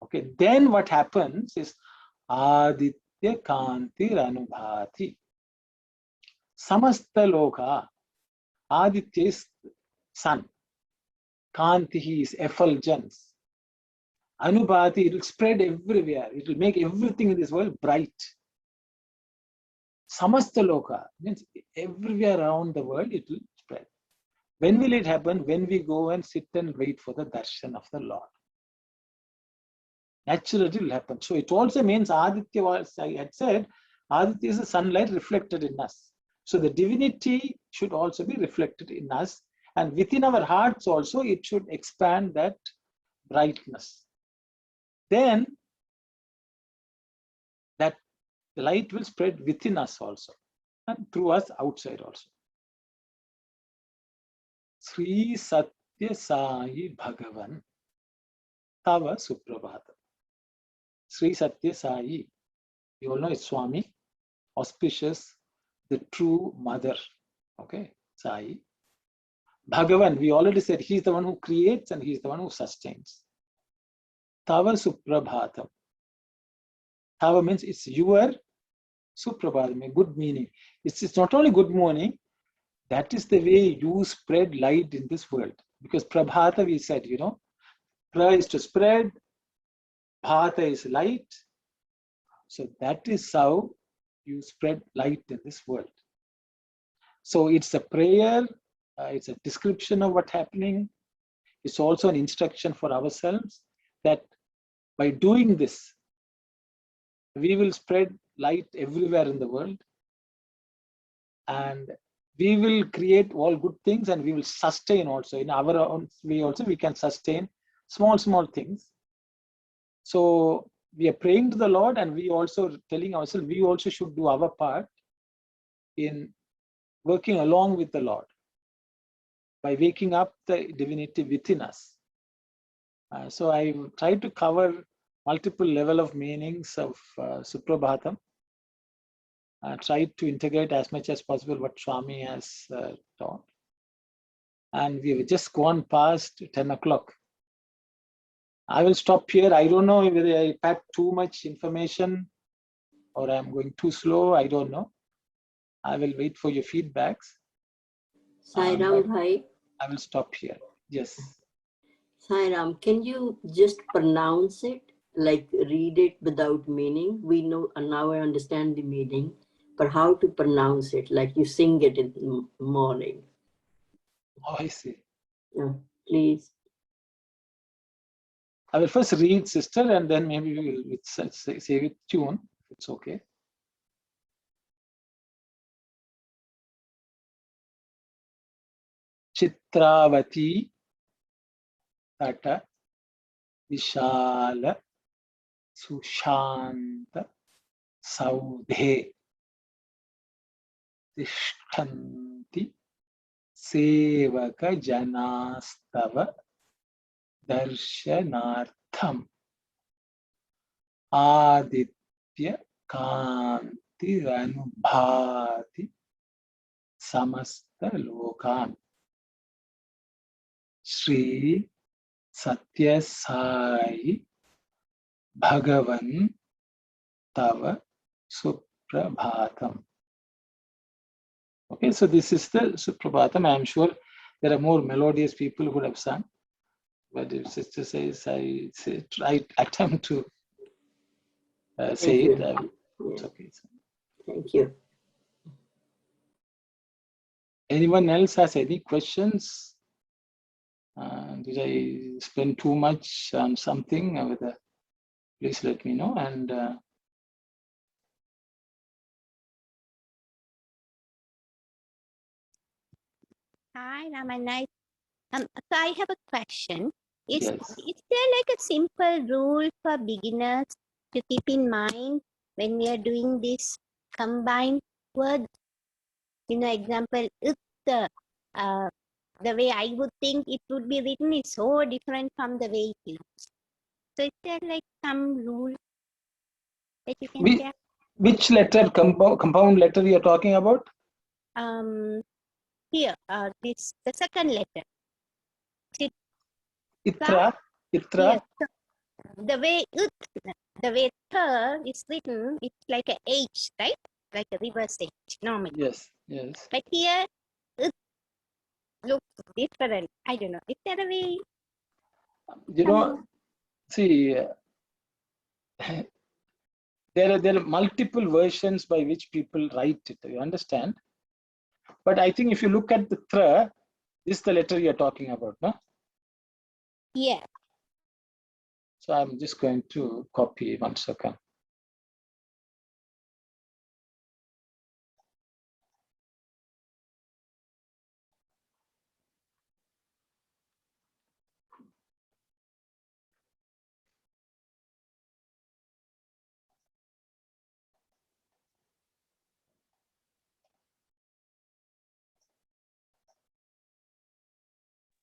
Okay, then what happens is Aditya Kanti Ranubhati. Samasta Loka. Aditya is sun. Kanti is effulgence. Anubhati, it will spread everywhere. It will make everything in this world bright. Samasta Loka means everywhere around the world it will spread. When will it happen? When we go and sit and wait for the darshan of the Lord. Naturally it will happen. So it also means Aditya, as I had said, Aditya is the sunlight reflected in us. So the divinity should also be reflected in us. And within our hearts also, it should expand that brightness. Then that the light will spread within us also and through us outside also. Sri Satya Sai Bhagavan Tava Suprabhata. Sri Satya Sai, you all know it's Swami, auspicious, the true mother. Okay, Sai. Bhagavan, we already said he's the one who creates and he's the one who sustains. Tava Suprabhatam. Tava means it's your Suprabhatam, good meaning. It's not only good morning, that is the way you spread light in this world. Because Prabhata, we said, pra is to spread, bhata is light. So that is how you spread light in this world. So it's a prayer, it's a description of what's happening. It's also an instruction for ourselves that by doing this, we will spread light everywhere in the world. And we will create all good things and we will sustain also. In our own way also, we can sustain small things. So we are praying to the Lord and we also telling ourselves, we also should do our part in working along with the Lord by waking up the divinity within us. So I tried to cover multiple level of meanings of Suprabhatam. I tried to integrate as much as possible what Swami has taught. And we've just gone past 10 o'clock. I will stop here. I don't know whether I packed too much information or I'm going too slow. I don't know. I will wait for your feedbacks. Sai Ram Bhai. I will stop here. Yes. Sai Ram, can you just pronounce it? Like read it without meaning? We know, now I understand the meaning, but how to pronounce it? Like you sing it in the morning. Oh, I see. Yeah, please. I will first read, sister, and then maybe we will say with tune, if it's okay. Chitravati Tata Vishala Sushanta Saudhe Tishtanti Sevaka Janastava Darshanartham Aditya Kanti Anubhati Samasta Lokan Sri Satya Sai Bhagavan Tava Suprabhatam. Okay, so this is the Suprabhatam. I am sure there are more melodious people who would have sung. But if sister says, I attempt to say it, it's okay. Thank you. Anyone else has any questions? Did I spend too much on something? Please let me know. And Hi, Ramanai. So I have a question. Is yes. there like a simple rule for beginners to keep in mind when we are doing this combined words? Example, the way I would think it would be written is so different from the way it is. So is there like some rule that you can share? Which letter, compound letter you are talking about? Here, the second letter. Itra. Yes. The way tha is written, it's like a H, right? Like a reverse H, normally. Yes, yes. But here, it looks different. I don't know. Is there a way? See, there are multiple versions by which people write it. You understand? But I think if you look at the tra, this is the letter you're talking about, no? Yeah. So I'm just going to copy 1 second.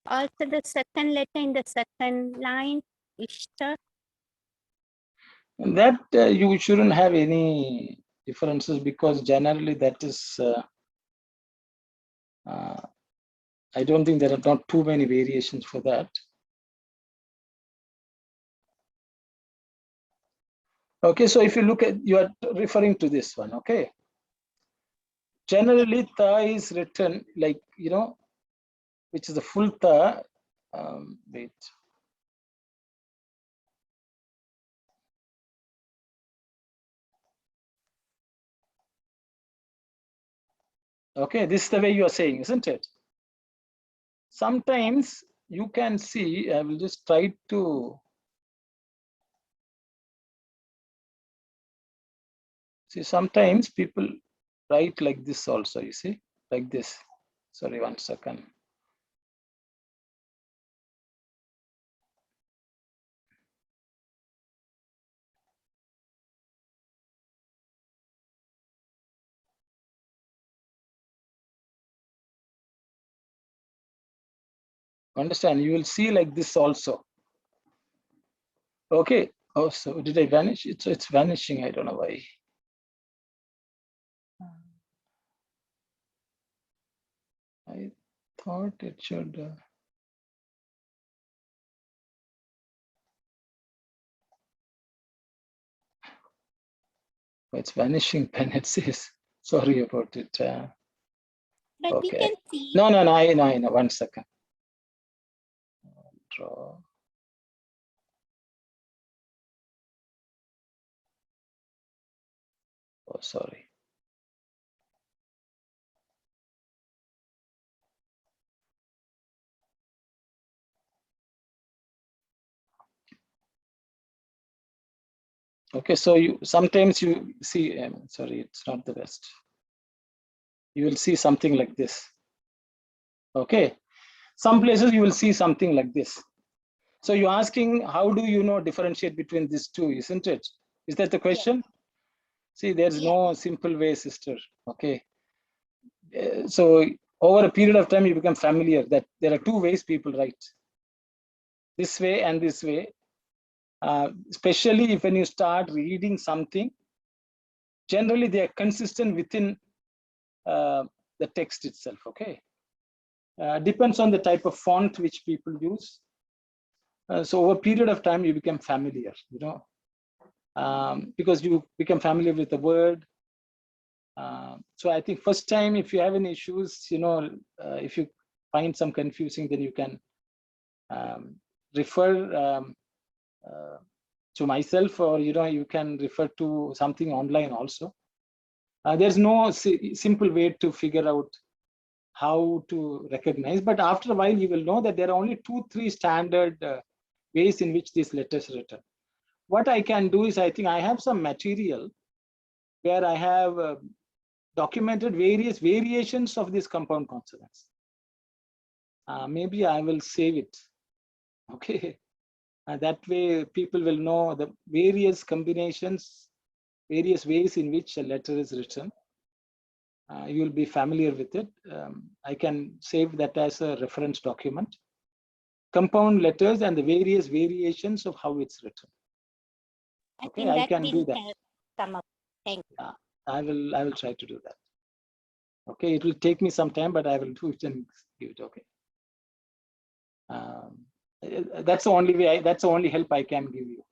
Also the second letter in the second line, Ishta. And that you shouldn't have any differences, because generally that is, I don't think there are not too many variations for that. Okay, so if you look at, you are referring to this one, okay? Generally, tha is written like, you know, which is the full tha. Wait. Okay, this is the way you are saying, isn't it? Sometimes you can see, I will just try to see, sometimes people write like this also, you see, like this. Sorry, 1 second. Understand, you will see like this also. Okay. Oh, so did I vanish? It's vanishing. I don't know why. I thought it should. It's vanishing pen, it says. Sorry about it. But we Okay. can see. No. I know. 1 second. Draw. Oh, sorry. Okay, so you sometimes you see, sorry, it's not the best. You will see something like this. Okay, some places you will see something like this. So you're asking, how do you know differentiate between these two, isn't it? Is that the question? See, there's no simple way, sister. Okay. So over a period of time, you become familiar that there are two ways people write. This way and this way. Especially if when you start reading something, generally they are consistent within the text itself, okay? Depends on the type of font which people use. So over a period of time, you become familiar, you know, because you become familiar with the word. So I think first time, if you have any issues, you know, if you find some confusing, then you can refer to myself, or, you know, you can refer to something online also. There's no simple way to figure out how to recognize, but after a while you will know that there are only 2-3 standard ways in which this letter is written. What I can do is, I think I have some material where I have documented various variations of these compound consonants. Maybe I will save it, okay? That way people will know the various combinations, various ways in which a letter is written. You will be familiar with it. I can save that as a reference document. Compound letters and the various variations of how it's written. Okay, I can do that. Come up. Thank you. I will try to do that. Okay, it will take me some time, but I will do it and give it. Okay. That's the only way. That's the only help I can give you.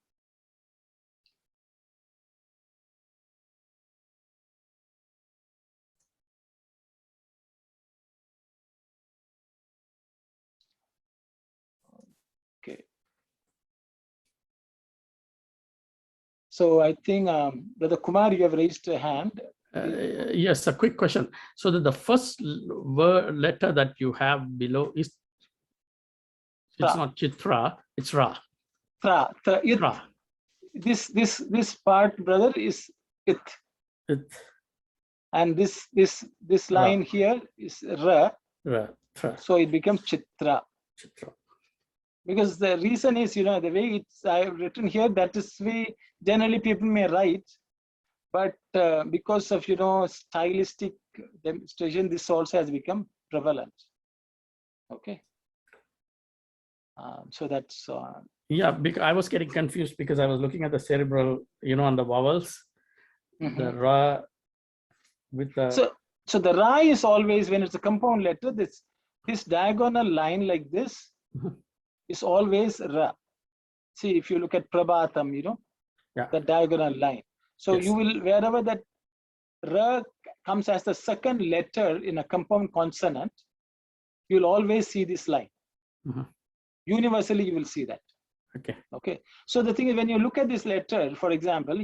Okay. So I think, Brother Kumar, you have raised a hand. Yes, a quick question. So the first word letter that you have below is, it's not Chitra, it's Ra. Tra. Ra. This part, brother, is it. It, And this line here is Ra. Ra. Tra. So it becomes Chitra. Chitra. Because the reason is, you know, the way it's I've written here, that is way generally people may write, but because of, you know, stylistic demonstration, this also has become prevalent. Okay. So that's Yeah, because I was getting confused because I was looking at the cerebral, on the vowels, the ra with the. So the ra is always, when it's a compound letter, this diagonal line like this is always ra. See, if you look at Prabhatam, Yeah. the diagonal line. So Yes. you will, wherever that ra comes as the second letter in a compound consonant, you'll always see this line. Universally, you will see that. Okay. Okay. So the thing is, when you look at this letter, for example,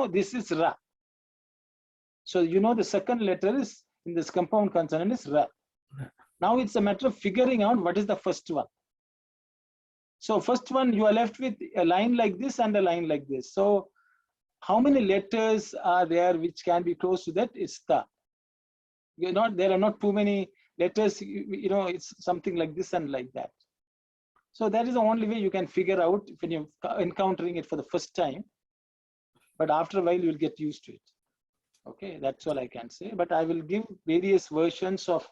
this is ra. So the second letter is in this compound consonant is ra. Now it's a matter of figuring out what is the first one. So first one, you are left with a line like this and a line like this. So how many letters are there which can be close to that? It's ta. There are not too many letters, it's something like this and like that. So that is the only way you can figure out when you're encountering it for the first time. But after a while, you'll get used to it. Okay, that's all I can say. But I will give various versions of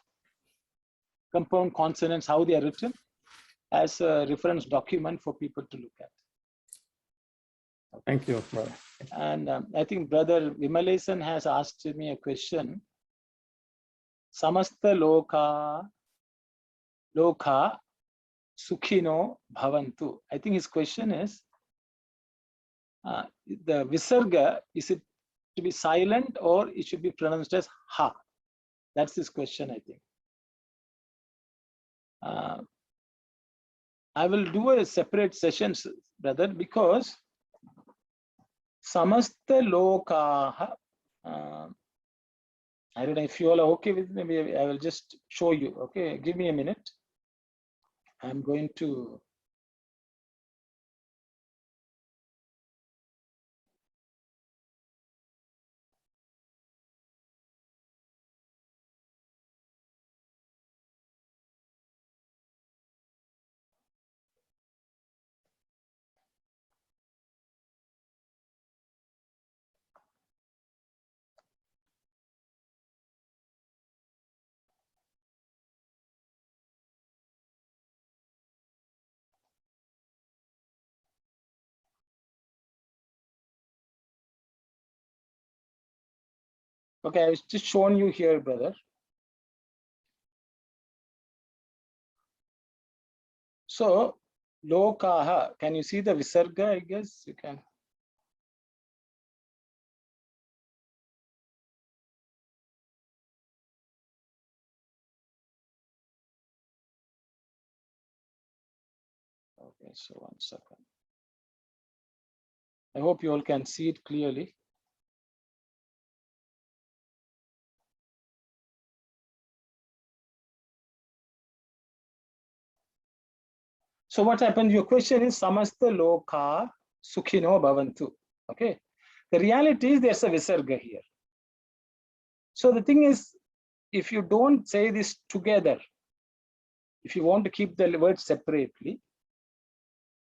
compound consonants, how they are written, as a reference document for people to look at. Thank you, brother. And I think Brother Vimalesan has asked me a question. Samasta lokha sukhino bhavantu. I think his question is, the visarga, is it to be silent or it should be pronounced as ha? That's his question, I think. I will do a separate session, brother, because samasta lokaha, I don't know if you all are okay with me. Maybe I will just show you. Okay, give me a minute. I'm going to. Okay, I was just showing you here, brother. So, lokaha, can you see the visarga? I guess you can. Okay, so 1 second. I hope you all can see it clearly. So what happened? Your question is samasta loka sukhino bhavantu. Okay. The reality is there's a visarga here. So the thing is, if you don't say this together, if you want to keep the words separately,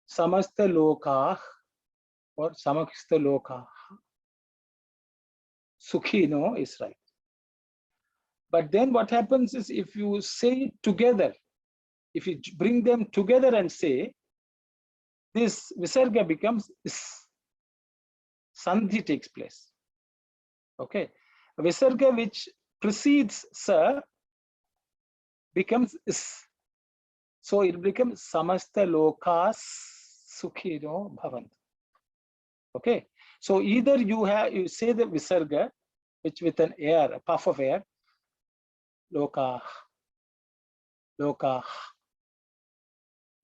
samasta loka or samaksta loka sukhino is right. But then what happens is, if you say it together, if you bring them together and say, this visarga becomes is. Sandhi takes place. Okay. A visarga which precedes sa becomes is. So it becomes samasta lokas sukhino bhavantu. Okay. So either you say the visarga, which with an air, a puff of air, loka,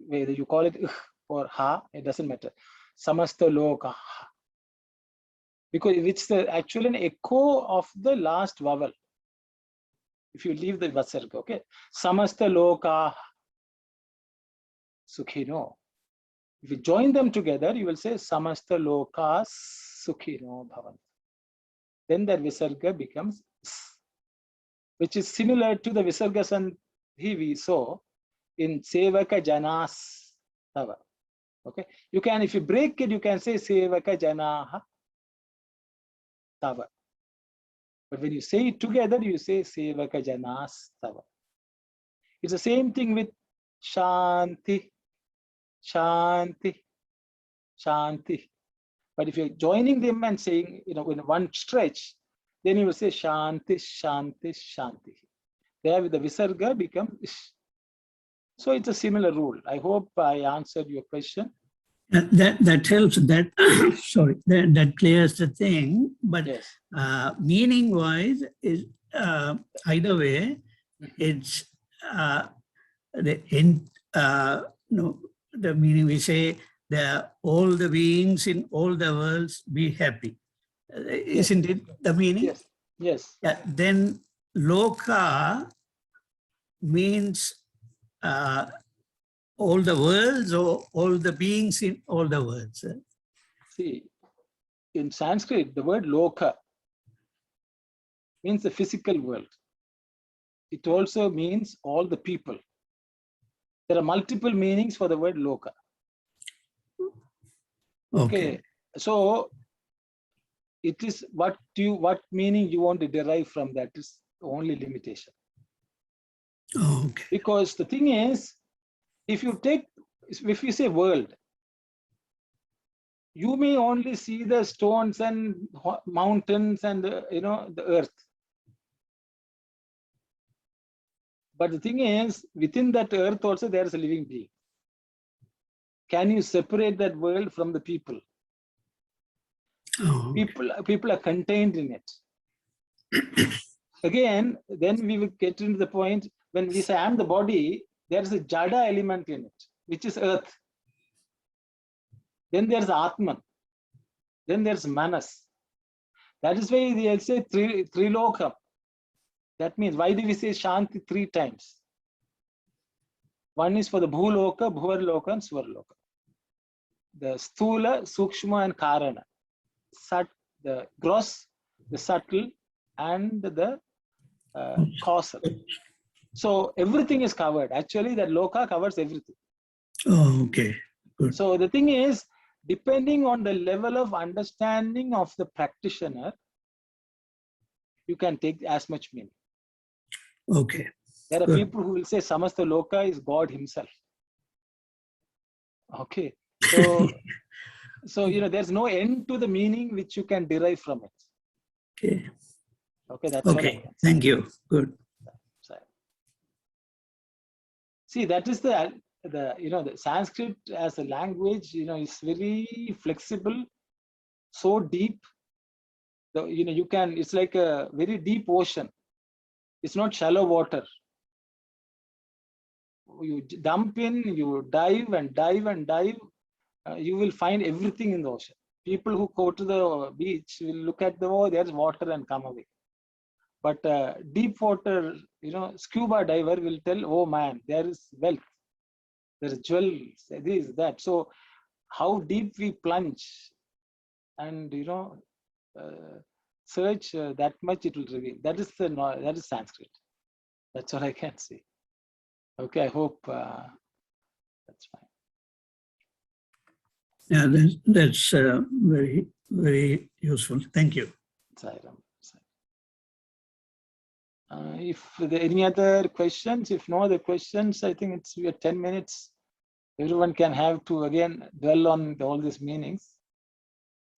whether you call it or ha, it doesn't matter. Samasta loka. Because it's actually an echo of the last vowel. If you leave the vasarga, okay. Samasta loka sukhino. If you join them together, you will say samasta loka sukhino bhavantu. Then the visarga becomes s, which is similar to the visarga sandhi we saw in sevaka janas tava. Okay. You can, if you break it, you can say sevaka janaha tava. But when you say it together, you say sevaka janas tava. It's the same thing with shanti. Shanti, Shanti. But if you're joining them and saying, in one stretch, then you will say Shanti, Shanti, Shanti. There with the Visarga become Ish. So it's a similar rule. I hope I answered your question. That helps. That sorry, that clears the thing. But Yes. meaning wise is either way, Mhm. it's the meaning we say all the beings in all the worlds be happy. Isn't it the meaning? Yes. Yes. Yeah, then loka means all the worlds or all the beings in all the worlds. See, in Sanskrit, the word loka means the physical world. It also means all the people. There are multiple meanings for the word loka. Okay. So it is what meaning you want to derive from that is the only limitation. Okay. Because the thing is, if you say world, you may only see the stones and mountains and the earth. But the thing is, within that earth also there is a living being. Can you separate that world from the people? Oh, okay. People are contained in it. Again, then we will get into the point when we say I am the body, there is a jada element in it, which is earth. Then there's Atman. Then there's Manas. That is why they say Trilokam. That means, why do we say Shanti 3 times? One is for the Bhuloka, Bhuvarloka, and Swarloka. The Sthula, Sukshma, and Karana. The gross, the subtle, and the causal. So everything is covered. Actually, that Loka covers everything. Oh, okay. Good. So the thing is, depending on the level of understanding of the practitioner, you can take as much meaning. Okay. There are Good. people who will say Samasta Loka is God himself. Okay. So there's no end to the meaning which you can derive from it. Okay. Okay, that's all I Okay. can say. Thank you. Good. See, that is the Sanskrit as a language, is very flexible, so deep. It's like a very deep ocean. It's not shallow water. You dump in, you dive and dive and dive. You will find everything in the ocean. People who go to the beach will look at there's water and come away. But deep water, scuba diver will tell, oh man, there is wealth. There is jewels, this, that. So how deep we plunge and, search, that much it will reveal. That is Sanskrit. That's all I can say. Okay, I hope that's fine. Yeah, that's very, very useful. Thank you. If there are any other questions, if no other questions, I think we are 10 minutes. Everyone can have to again dwell on all these meanings.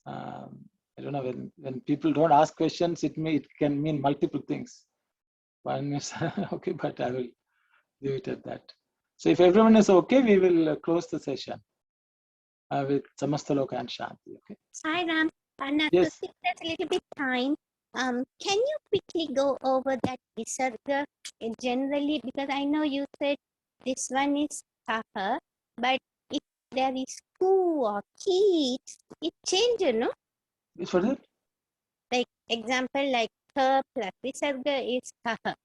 I don't know, when people don't ask questions, it can mean multiple things. One is okay, but I will leave it at that. So if everyone is okay, we will close the session with Samasta Loka and Shanti. Okay. Hi Ram, and Yes. to take that a little bit time, can you quickly go over that Visarga generally? Because I know you said this one is Kaha, but if there is Ku or Ki, it changes, no? Which was it? Like example, like Ka plus Visarga is Kaha,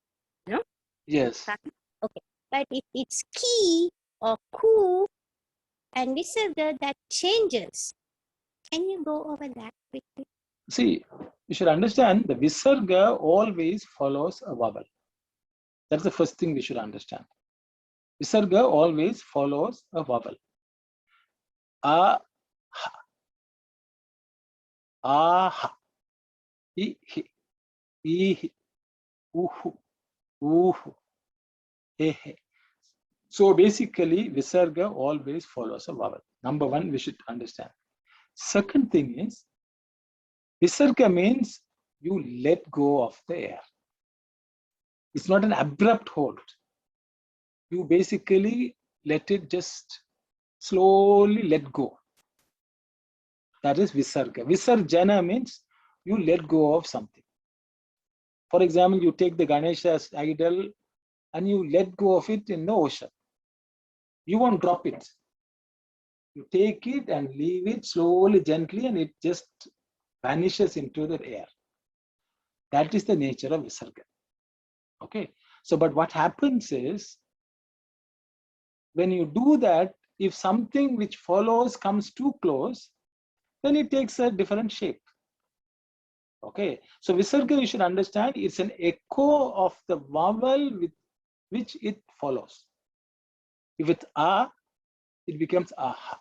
no? Yes. Kaha. Okay, but if it's Ki or Ku and Visarga, that changes. Can you go over that quickly? See, you should understand the Visarga always follows a vowel. That's the first thing we should understand. Visarga always follows a vowel. A, ha. A, ha. I, hi. I, hi. Uhu. Uhu. He, he. So basically, visarga always follows a vowel. Number one, we should understand. Second thing is, visarga means you let go of the air. It's not an abrupt hold. You basically let it just slowly let go. That is visarga. Visarjana means you let go of something. For example, you take the Ganesha's idol and you let go of it in the ocean. You won't drop it. You take it and leave it slowly, gently, and it just vanishes into the air. That is the nature of visarga. Okay. So, but what happens is, when you do that, if something which follows comes too close, then it takes a different shape. Okay. So, visarga, you should understand, it's an echo of the vowel with which it follows. If it's a, it becomes aha.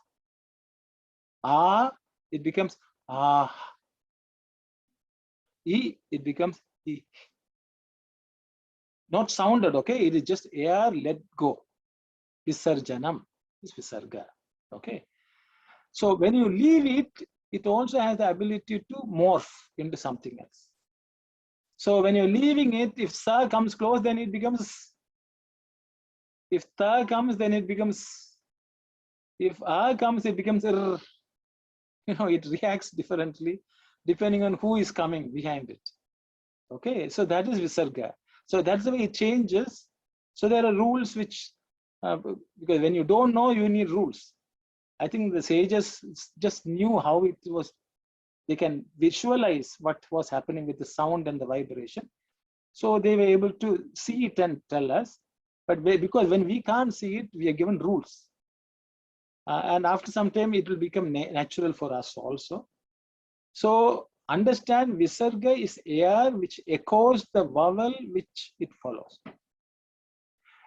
Ah, it becomes ah. E, it becomes e. Not sounded, okay? It is just air, let go. Visarjanam is visarga. Okay. So when you leave it, it also has the ability to morph into something else. So when you're leaving it, if sa comes close, then it becomes. If ta comes, then it becomes. If a comes, it becomes. You know, it reacts differently depending on who is coming behind it. Okay, so that is visarga. So that's the way it changes. So there are rules which, because when you don't know, you need rules. I think the sages just knew how it was. They can visualize what was happening with the sound and the vibration. So they were able to see it and tell us. But because when we can't see it, we are given rules. And after some time, it will become natural for us also. So understand, visarga is air which echoes the vowel which it follows.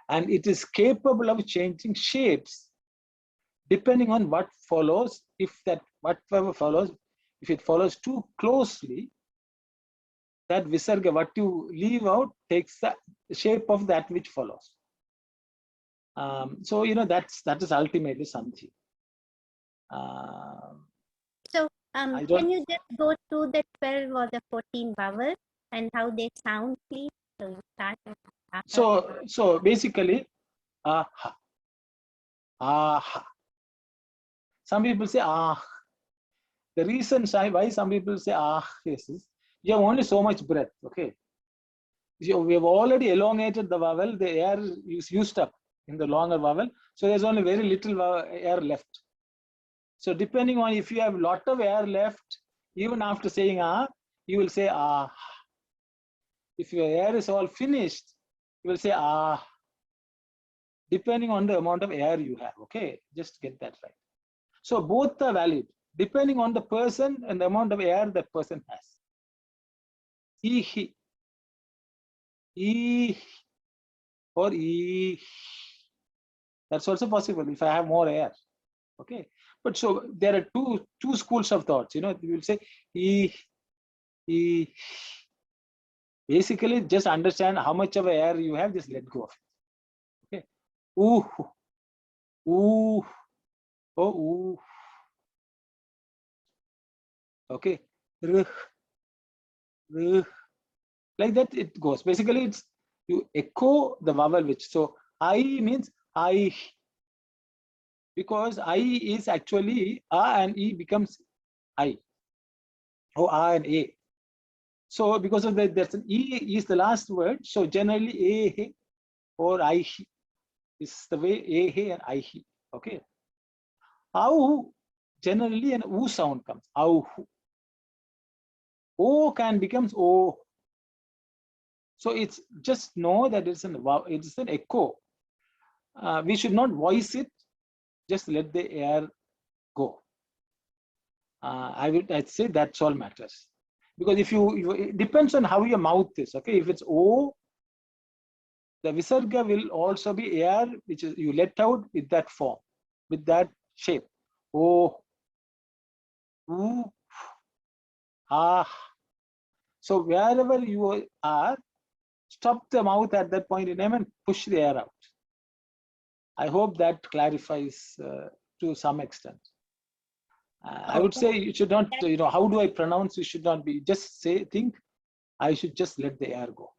And it is capable of changing shapes depending on what follows. If that whatever follows, if it follows too closely, that visarga, what you leave out, takes the shape of that which follows. So, you know, that is ultimately sandhi. So I don't- can you just go through the 12 or the 14 vowels and how they sound, please? So you start with aha. So basically, aha, aha. Some people say ah. The reason why some people say ah is you have only so much breath. Okay, we have already elongated the vowel. The air is used up in the longer vowel, so there's only very little air left. So depending on if you have a lot of air left, even after saying ah, you will say ah. If your air is all finished, you will say ah. Depending on the amount of air you have. Okay, just get that right. So both are valid depending on the person and the amount of air that person has. E, E, or E. That's also possible if I have more air. Okay, but so there are two schools of thoughts. You know, you will say E. Basically, just understand how much of air you have. Just let go of it. Okay. Ooh, ooh, oh, ooh. Okay. Like that it goes. Basically, it's you echo the vowel which. So I means I, because I is actually a and e becomes I. Oh, a and a. So because of that, there's an e is the last word. So generally a or I is the way a and I. Okay. Au generally an u sound comes. Au. O can becomes o. So it's just know that it's an echo. We should not voice it. Just let the air go. I'd say that's all matters. Because if it depends on how your mouth is. Okay, if it's O, the visarga will also be air which is you let out with that form, with that shape. O, U, ah. So wherever you are, stop the mouth at that point in time and push the air out. I hope that clarifies to some extent. I would say you should not, how do I pronounce? You should not be, just think, I should just let the air go.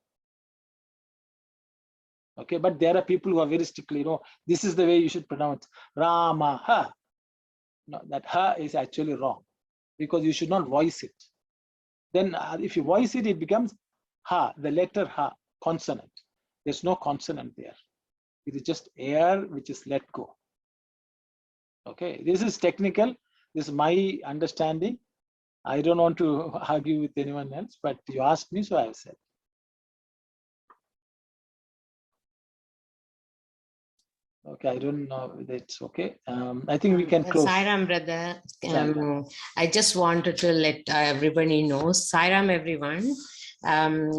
Okay, but there are people who are very strictly, this is the way you should pronounce Rama, ha. No, that ha is actually wrong because you should not voice it. Then if you voice it, it becomes ha, the letter ha, consonant. There's no consonant there. It is just air which is let go. Okay, this is technical. This is my understanding. I don't want to argue with anyone else, but you asked me, so I have said. Okay, I don't know if it's okay. I think we can close. Sairam, brother. Sairam. I just wanted to let everybody know. Sairam, everyone.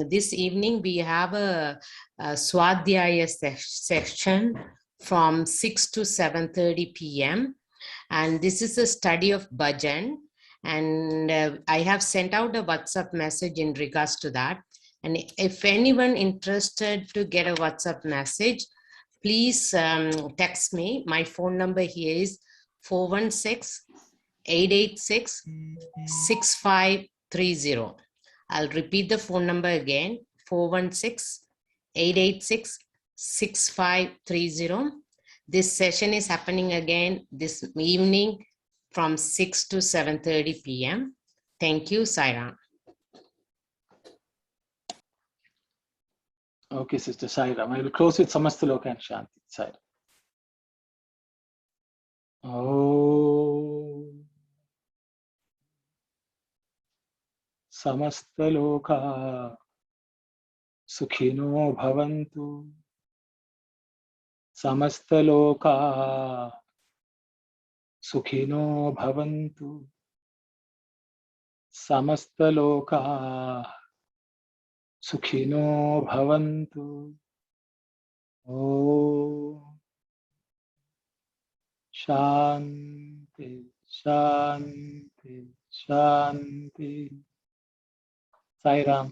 This evening we have a Swadhyaya section from 6 to 7:30 p.m. And this is a study of bhajan. And I have sent out a WhatsApp message in regards to that. And if anyone interested to get a WhatsApp message, please text me. My phone number here is 416-886-6530. I'll repeat the phone number again, 416-886-6530. This session is happening again this evening from 6 to 7:30 p.m. Thank you, Sairam. Okay, Sister Sairam. I will close with Samastaloka and Shanti. Sairam. Oh, Samastaloka Sukhino Bhavantu. Samastaloka Sukhino Bhavantu. Samastaloka Sukhino Bhavantu. Oh, Shanti, Shanti, Shanti. Sairam.